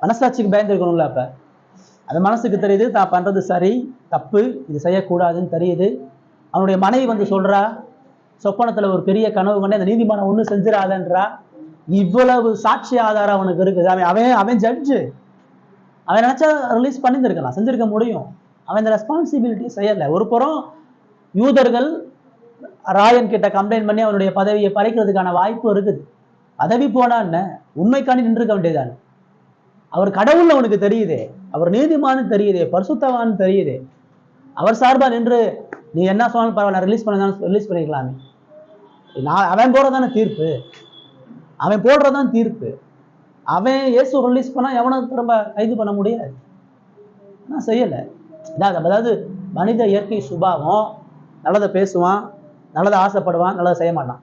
மனசாட்சிக்கு பயந்து இருக்கணும்ல. அப்ப அது மனசுக்கு தெரியுது, தான் பண்றது சரி தப்பு, இது செய்யக்கூடாதுன்னு தெரியுது. அவனுடைய மனைவி சொல்றா, சொப்பனத்துல ஒரு பெரிய கனவு கொண்டு அந்த நீதிமானம் ஒண்ணு செஞ்சிடாதன்றா. இவ்வளவு சாட்சி ஆதாரம் அவனுக்கு இருக்குது. அவன் ஜட்ஜு, அவன் நினைச்சா ரிலீஸ் பண்ணியிருந்திருக்கலாம், செஞ்சிருக்க முடியும். அவன் இந்த ரெஸ்பான்சிபிலிட்டி செய்யல. ஒரு புறம் யூதர்கள் ராயன் கிட்ட கம்ப்ளைண்ட் பண்ணி அவனுடைய பதவியை பறிக்கிறதுக்கான வாய்ப்பு இருக்குது. பதவி போனா என்ன, உண்மைக்காண்டி நின்றுக்க வேண்டியதானே. அவர் கடவுள் அவனுக்கு தெரியுதே, அவர் நீதிமான்னு தெரியுதே, பரிசுத்தவான்னு தெரியுதே. அவர் சார்பா நின்று நீ என்ன சொன்னாலும் பரவாயில்ல, ரிலீஸ் பண்ணிக்கலாமே. அவன் போறதானே தீர்ப்பு, அவன் போடுறதான் தீர்ப்பு. அவன் இயேசு ரிலீஸ் பண்ணா எவனும் திரும்ப கைது பண்ண முடியாது. நான் செய்யலை. அதாவது மனித இயற்கை சுபாவம், நல்லதை பேசுவான், நல்லதை ஆசைப்படுவான், நல்லதை செய்ய மாட்டான்.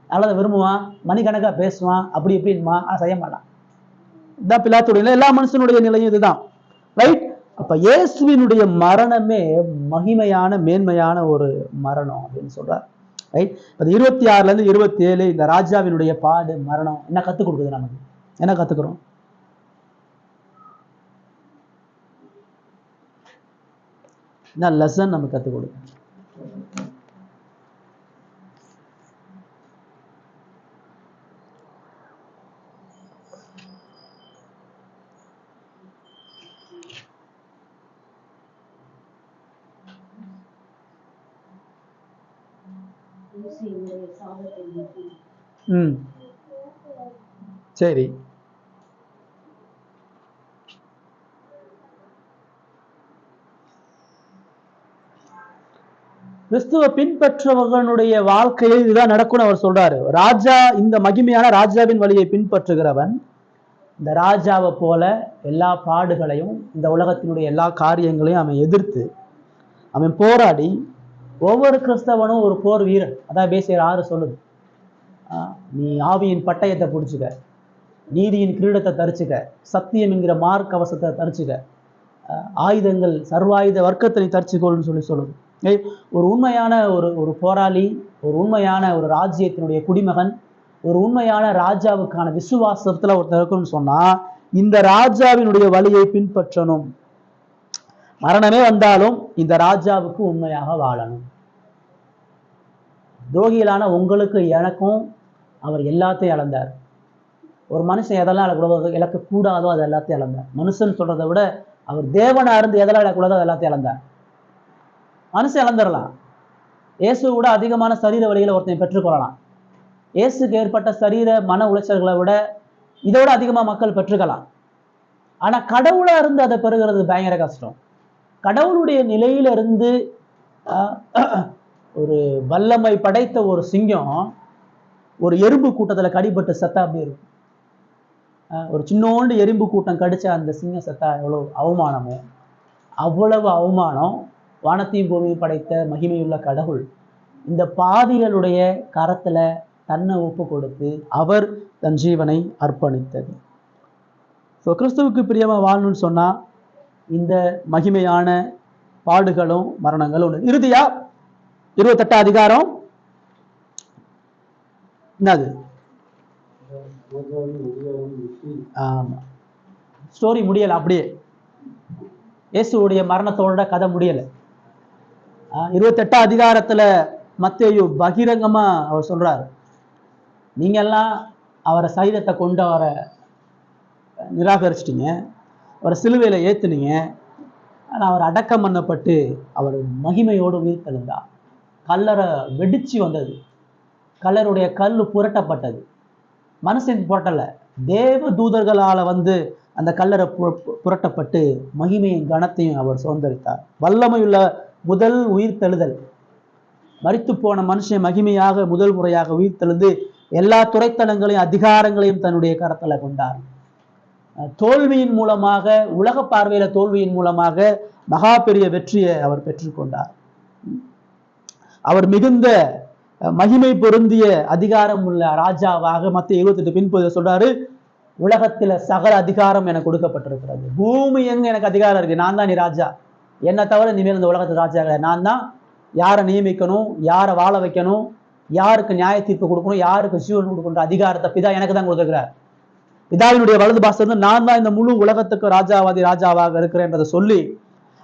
நல்லதை விரும்புவான், மணிக்கணக்காக பேசுவான், அப்படி இப்படின்மா, அதை செய்ய மாட்டான். இதுதான் பிலாத்துடைய, எல்லா மனுஷனுடைய நிலையும் இதுதான். ரைட். அப்ப இயேசுவினுடைய மரணமே மகிமையான மேன்மையான ஒரு மரணம் அப்படின்னு சொல்றார். ரைட். அது 26 27 இந்த ராஜாவினுடைய பாடு மரணம் என்ன கத்துக் கொடுக்குது, நமக்கு என்ன கத்துக்கிறோம்? என்ன லெசன் நமக்கு கத்துக் கொடுக்கு? சரி. கிறிஸ்துவ பின்பற்றவர்களுடைய வாழ்க்கையில் இதுதான் நடக்கும்னு அவர் சொல்றாரு. ராஜா, இந்த மகிமையான ராஜாவின் வழியை பின்பற்றுகிறவன் இந்த ராஜாவை போல எல்லா பாடுகளையும், இந்த உலகத்தினுடைய எல்லா காரியங்களையும் அவன் எதிர்த்து அவன் போராடி, ஒவ்வொரு கிறிஸ்தவனும் ஒரு போர் வீரன். அதான் பேசியர் 6 சொல்லுது. நீ ஆவியின் பட்டயத்தை பிடிச்சிக்க, நீதியின் கிரீடத்தை தரிச்சுக்க, சத்தியம் என்கிற மார்க் கவசத்தை தரிச்சுக்க, ஆயுதங்கள் சர்வாயுத வர்க்கத்தை தரிச்சுக்கொள்னு சொல்லுது. ஒரு உண்மையான ஒரு போராளி, ஒரு உண்மையான ஒரு ராஜ்யத்தினுடைய குடிமகன், ஒரு உண்மையான ராஜாவுக்கான விசுவாசத்துல ஒருத்தர் இருக்குன்னு சொன்னா இந்த ராஜாவினுடைய வழியை பின்பற்றணும். மரணமே வந்தாலும் இந்த ராஜாவுக்கு உண்மையாக வாழணும். துரோகிகளான உங்களுக்கு எனக்கும் அவர் எல்லாத்தையும் இழந்தார். ஒரு மனுஷன் எதெல்லாம் இழக்கக்கூடாதோ அது எல்லாத்தையும் இழந்தார். மனுஷன் சொல்றதை விட அவர் தேவனா இருந்து எதெல்லாம் இழக்கூடாதோ அது எல்லாத்தையும் இழந்தார். மனுஷன் இழந்துடலாம். இயேசு கூட அதிகமான சரீர வழிகளை ஒருத்தன் பெற்றுக்கொள்ளலாம். இயேசுக்கு ஏற்பட்ட சரீர மன உளைச்சல்களை விட இதோட அதிகமா மக்கள் பெற்றுக்கலாம். ஆனா கடவுளா இருந்து அதை பெறுகிறது பயங்கர கஷ்டம். கடவுளுடைய நிலையில இருந்து ஒரு வல்லமை படைத்த ஒரு சிங்கம் ஒரு எறும்பு கூட்டத்துல கடிபட்டு செத்தா அப்படி இருக்கும். ஒரு சின்னோண்டு எறும்பு கூட்டம் கடிச்ச அந்த சிங்கம் செத்தா எவ்வளவு அவமானமோ அவ்வளவு அவமானம் வானத்தையும் பூமியும் படைத்த மகிமையுள்ள கடவுள் இந்த பாவிகளுடைய கரத்துல தன்னை ஒப்பு கொடுத்து அவர் தன் ஜீவனை அர்ப்பணித்தது. ஸோ கிறிஸ்துவுக்கு பிரியமா வாழணும்னு சொன்னா இந்த மகிமையான பாடுகளும் மரணங்களும் உண்டு. இறுதியா 28 அதிகாரம் என்னது? ஆமா, ஸ்டோரி முடியல. அப்படியே இயேசுடைய மரணத்தோட கதை முடியல. 28 அதிகாரத்துல மத்தேயு பகிரங்கமா அவர் சொல்றாரு, நீங்க எல்லாம் அவரை சரீரத்தை கொண்டு அவரை நிராகரிச்சிட்டீங்க, அவரை சிலுவையில ஏத்துனீங்க. ஆனால் அவர் அடக்கம் பண்ணப்பட்டு அவர் மகிமையோடு உயிர் தெழுந்தார். கல்லறை வெடிச்சு வந்தது, கல்லருடைய கல் புரட்டப்பட்டது. மனுஷன் புரட்டல, தேவ தூதர்களால அந்த கல்லறை புரட்டப்பட்டு மகிமையும் கனத்தையும் அவர் சுதந்திரித்தார். வல்லமையுள்ள முதல் உயிர் தெழுதல். மரித்து போன மனுஷன் மகிமையாக முதல் முறையாக உயிர் தெழுந்து எல்லா துறைத்தலங்களையும் அதிகாரங்களையும் தன்னுடைய கரத்துல கொண்டார். தோல்வியின் மூலமாக, உலக பார்வையில தோல்வியின் மூலமாக மகா பெரிய வெற்றியை அவர் பெற்றுக்கொண்டார். அவர் மிகுந்த மகிமை பொருந்திய அதிகாரம் உள்ள ராஜாவாக மத்திய 28 பின்பு சொல்றாரு, உலகத்துல சகல அதிகாரம் எனக்கு கொடுக்கப்பட்டிருக்கிறது. பூமி எங்க எனக்கு அதிகாரம் இருக்கு, நான் தான் நீ ராஜா, என்னை தவிர இனிமேல் இந்த உலகத்து ராஜா கிடையாது. நான் தான் யாரை நியமிக்கணும், யாரை வாழ வைக்கணும், யாருக்கு நியாய தீர்ப்பு கொடுக்கணும், யாருக்கு ஜீவன் கொடுக்கணும் அதிகாரத்தை பிதா எனக்கு தான் கொடுத்துருக்கிறார். பிதாவினுடைய வலது பாசம் நான் தான் இந்த முழு உலகத்துக்கு ராஜாவாக இருக்கிறேன்றதை சொல்லி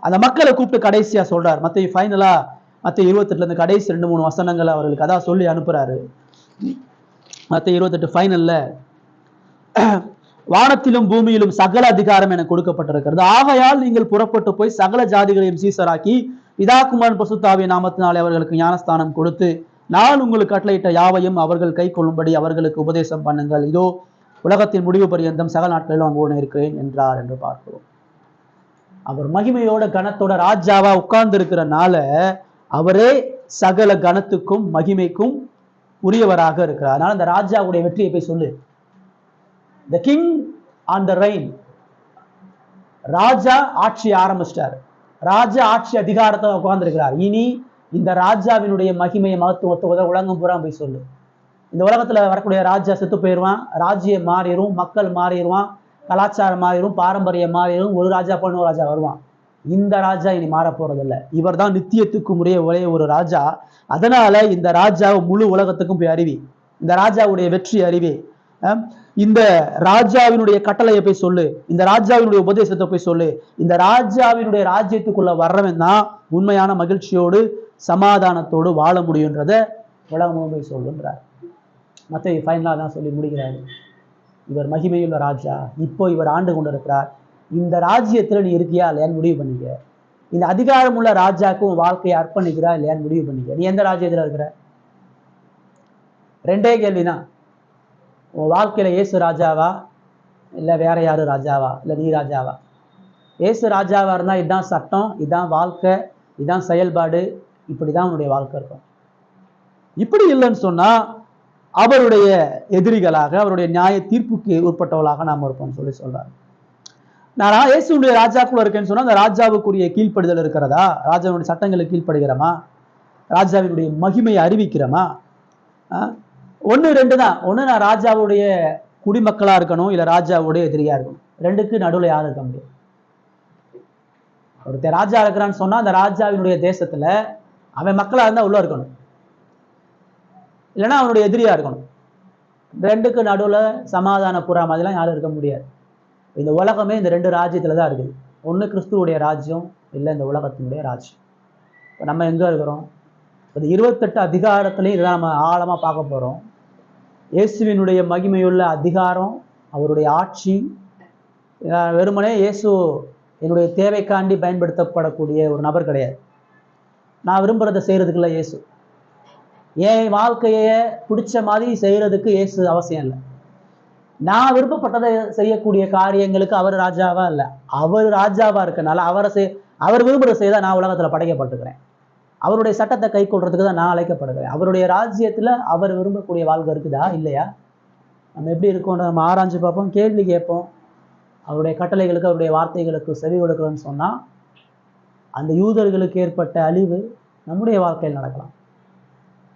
அந்த மக்களை கூப்பிட்டு கடைசியா சொல்றார். மத்திய ஃபைனலா மத்திய 28 கடைசி 2-3 வசனங்களை அவர்களுக்கு அதான் சொல்லி அனுப்புறாரு. மத்திய 28 ஃபைனல்ல, வானத்திலும் பூமியிலும் சகல அதிகாரம் எனக்கு கொடுக்கப்பட்டிருக்கிறது, ஆகையால் நீங்கள் புறப்பட்டு போய் சகல ஜாதிகளையும் சீசராக்கி பிதா குமாரன் பசுத்தாவிய நாமத்தினாலே அவர்களுக்கு ஞானஸ்தானம் கொடுத்து நான் உங்களுக்கு கட்டளையிட்ட யாவையும் அவர்கள் கை கொள்ளும்படி அவர்களுக்கு உபதேசம் பண்ணுங்கள். இதோ உலகத்தின் முடிவு பரியந்தம் சகல நாட்களிலும் அங்கோடு இருக்கிறேன் என்றார் என்று பார்க்கிறோம். அவர் மகிமையோட கனத்தோட ராஜாவா உட்கார்ந்து இருக்கிறனால அவரே சகல கனத்துக்கும் மகிமைக்கும் உரியவராக இருக்கிறார். அதனால அந்த ராஜாவுடைய வெற்றியை போய் சொல்லு. The king on the reign. ராஜா ஆட்சி ஆரம்பிச்சிட்டார். ராஜா ஆட்சி அதிகாரத்தை உட்கார்ந்து இருக்கிறார். இனி இந்த ராஜாவினுடைய மகிமையை மகத்துவத்தை உலகம் பூரா போய் சொல்லு. இந்த உலகத்துல வரக்கூடிய ராஜா செத்து போயிடுவான், ராஜ்யம் மாறிடும், மக்கள் மாறிடுவான், கலாச்சாரம் மாறிடும், பாரம்பரியம் மாறிடும், ஒரு ராஜா போன ஒரு ராஜா வருவான். இந்த ராஜா இனி மாற போறதில்லை. இவர் தான் நித்தியத்துக்கு முறைய ஒரே ஒரு ராஜா. அதனால இந்த ராஜாவை முழு உலகத்துக்கும் போய் அறிவி. இந்த ராஜாவுடைய வெற்றி அறிவி. இந்த ராஜாவினுடைய கட்டளையை போய் சொல்லு. இந்த ராஜாவினுடைய உபதேசத்தை போய் சொல்லு. இந்த ராஜாவினுடைய ராஜ்யத்துக்குள்ள வர்றவன் தான் உண்மையான மகிழ்ச்சியோடு சமாதானத்தோடு வாழ முடியுன்றத உலகம் போய் சொல்லுன்றார். மற்ற ஃபைனலாக தான் சொல்லி முடிக்கிறாரு. இவர் மகிமையுள்ள ராஜா, இப்போ இவர் ஆண்டு கொண்டு இருக்கிறார். இந்த ராஜ்யத்தில் நீ இருக்கியா இல்லையான்னு முடிவு பண்ணிக்க. இந்த அதிகாரம் உள்ள ராஜாக்கும் வாழ்க்கையை அர்ப்பணிக்கிறா இல்லையான்னு முடிவு பண்ணிக்க. நீ எந்த ராஜ்யத்தில் இருக்கிற? ரெண்டே கேள்விதான். உன் வாழ்க்கையில இயேசு ராஜாவா இல்லை வேற யாரு ராஜாவா, இல்லை நீ ராஜாவா? இயேசு ராஜாவா இருந்தால் இதுதான் சட்டம், இதுதான் வாழ்க்கை, இதுதான் செயல்பாடு, இப்படிதான் உன்னுடைய வாழ்க்கை இருக்கும். இப்படி இல்லைன்னு சொன்னா அவருடைய எதிரிகளாக, அவருடைய நியாய தீர்ப்புக்கு உட்பட்டவளாக நாம் இருப்போம்னு சொல்லி சொல்றாரு. நான் இயேசுடைய ராஜாக்குள்ள இருக்கேன்னு சொன்னா அந்த ராஜாவுக்குரிய கீழ்ப்படுதல் இருக்கிறதா? ராஜாவுடைய சட்டங்களுக்கு கீழ்ப்படுகிறோமா? ராஜாவினுடைய மகிமையை அறிவிக்கிறோமா? ஒன்று ரெண்டு தான். ஒன்று, நான் ராஜாவுடைய குடிமக்களா இருக்கணும், இல்லை ராஜாவுடைய எதிரியா இருக்கணும். ரெண்டுக்கு நடுவில் யாரும் இருக்க முடியும். ஒருத்தர் ராஜா இருக்கிறான்னு சொன்னா அந்த ராஜாவினுடைய தேசத்துல அவன் மக்களா இருந்தா உள்ள இருக்கணும், இல்லைன்னா அவனுடைய எதிரியா இருக்கணும். ரெண்டுக்கு நடுவில் சமாதான புறா மாதிரிலாம் யாரும் இருக்க முடியாது. இந்த உலகமே இந்த ரெண்டு ராஜ்யத்துல தான் இருக்குது. ஒன்று கிறிஸ்துவுடைய ராஜ்யம், இல்லை இந்த உலகத்தினுடைய ராஜ்யம். இப்போ நம்ம எங்கே இருக்கிறோம்? அது 28 அதிகாரத்துலையும் இதெல்லாம் நம்ம ஆழமாக பார்க்க போகிறோம். இயேசுவினுடைய மகிமையுள்ள அதிகாரம், அவருடைய ஆட்சி. வெறுமனே இயேசு என்னுடைய தேவைக்காண்டி பயன்படுத்தப்படக்கூடிய ஒரு நபர் கிடையாது. நான் விரும்புகிறத செய்கிறதுக்குள்ள இயேசு, என் வாழ்க்கையை பிடிச்ச மாதிரி செய்கிறதுக்கு இயேசு அவசியம் இல்லை. நான் விருப்பப்பட்டதை செய்யக்கூடிய காரியங்களுக்கு அவர் ராஜாவா இல்லை. அவர் ராஜாவா இருக்கனால அவர் விரும்புகிற செய்தால் நான் உலகத்தில் படைக்கப்பட்டிருக்கிறேன். அவருடைய சட்டத்தை கை கொள்றதுக்கு தான் நான் அழைக்கப்படுகிறேன். அவருடைய ராஜ்யத்தில் அவர் விரும்பக்கூடிய வாழ்க்கை இருக்குதா இல்லையா? நம்ம எப்படி இருக்கோன்ற நம்ம ஆராய்ஞ்சு பார்ப்போம், கேள்வி கேட்போம். அவருடைய கட்டளைகளுக்கு, அவருடைய வார்த்தைகளுக்கு செவி கொடுக்கிறோன்னு சொன்னால் அந்த யூதர்களுக்கு ஏற்பட்ட அழிவு நம்முடைய வாழ்க்கையில் நடக்கலாம்.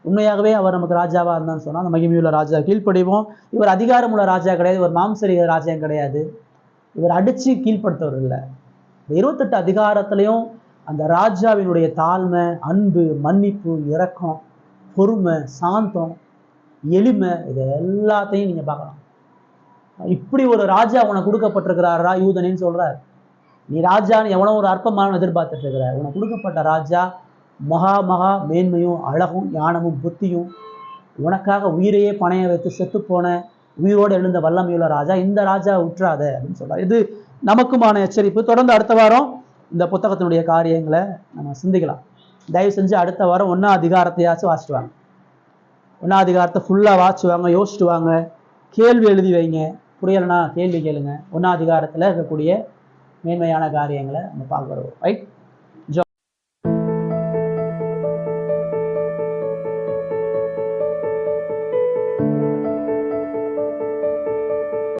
உண்மையாகவே அவர் நமக்கு ராஜாவாக இருந்தான்னு சொன்னால் அந்த மகிமையுள்ள ராஜா கீழ்ப்படிவோம். இவர் அதிகாரமுள்ள ராஜா கிடையாது, இவர் மாம்சரிக ராஜ்யம் கிடையாது, இவர் அடித்து கீழ்ப்படுத்தவர் இல்லை. இந்த 28 அதிகாரத்திலையும் அந்த ராஜாவினுடைய தாழ்மை, அன்பு, மன்னிப்பு, இரக்கம், பொறுமை, சாந்தம், எளிமை, இது எல்லாத்தையும் நீங்கள் பார்க்கலாம். இப்படி ஒரு ராஜா உனக்கு கொடுக்கப்பட்டிருக்கிறாரா யூதனின்னு சொல்கிறார். நீ ராஜான்னு எவனோ ஒரு அற்பமான எதிர்பார்த்துட்டு இருக்கிற, உனக்கு கொடுக்கப்பட்ட ராஜா மகா மகா மேன்மையும் அழகும் ஞானமும் புத்தியும், உனக்காக உயிரையே பணைய வைத்து செத்து போன உயிரோடு எழுந்த வல்லமையுள்ள ராஜா. இந்த ராஜா உற்றாத அப்படின்னு சொல்றார். இது நமக்குமான எச்சரிப்பு. தொடர்ந்து அடுத்த வாரம் இந்த புத்தகத்தினுடைய காரியங்களை நம்ம சிந்திக்கலாம். தயவு செஞ்சு அடுத்த வாரம் 1ஆம் அதிகாரத்தையாச்சும் வாசிட்டு வாங்க. 1ஆம் அதிகாரத்தை ஃபுல்லாக வாசிச்சுவாங்க, யோசிச்சுட்டு வாங்க, கேள்வி எழுதி வைங்க. புரியலைன்னா கேள்வி கேளுங்க. 1ஆம் அதிகாரத்தில் இருக்கக்கூடிய மேன்மையான காரியங்களை நம்ம பார்க்குறோம். ரைட்?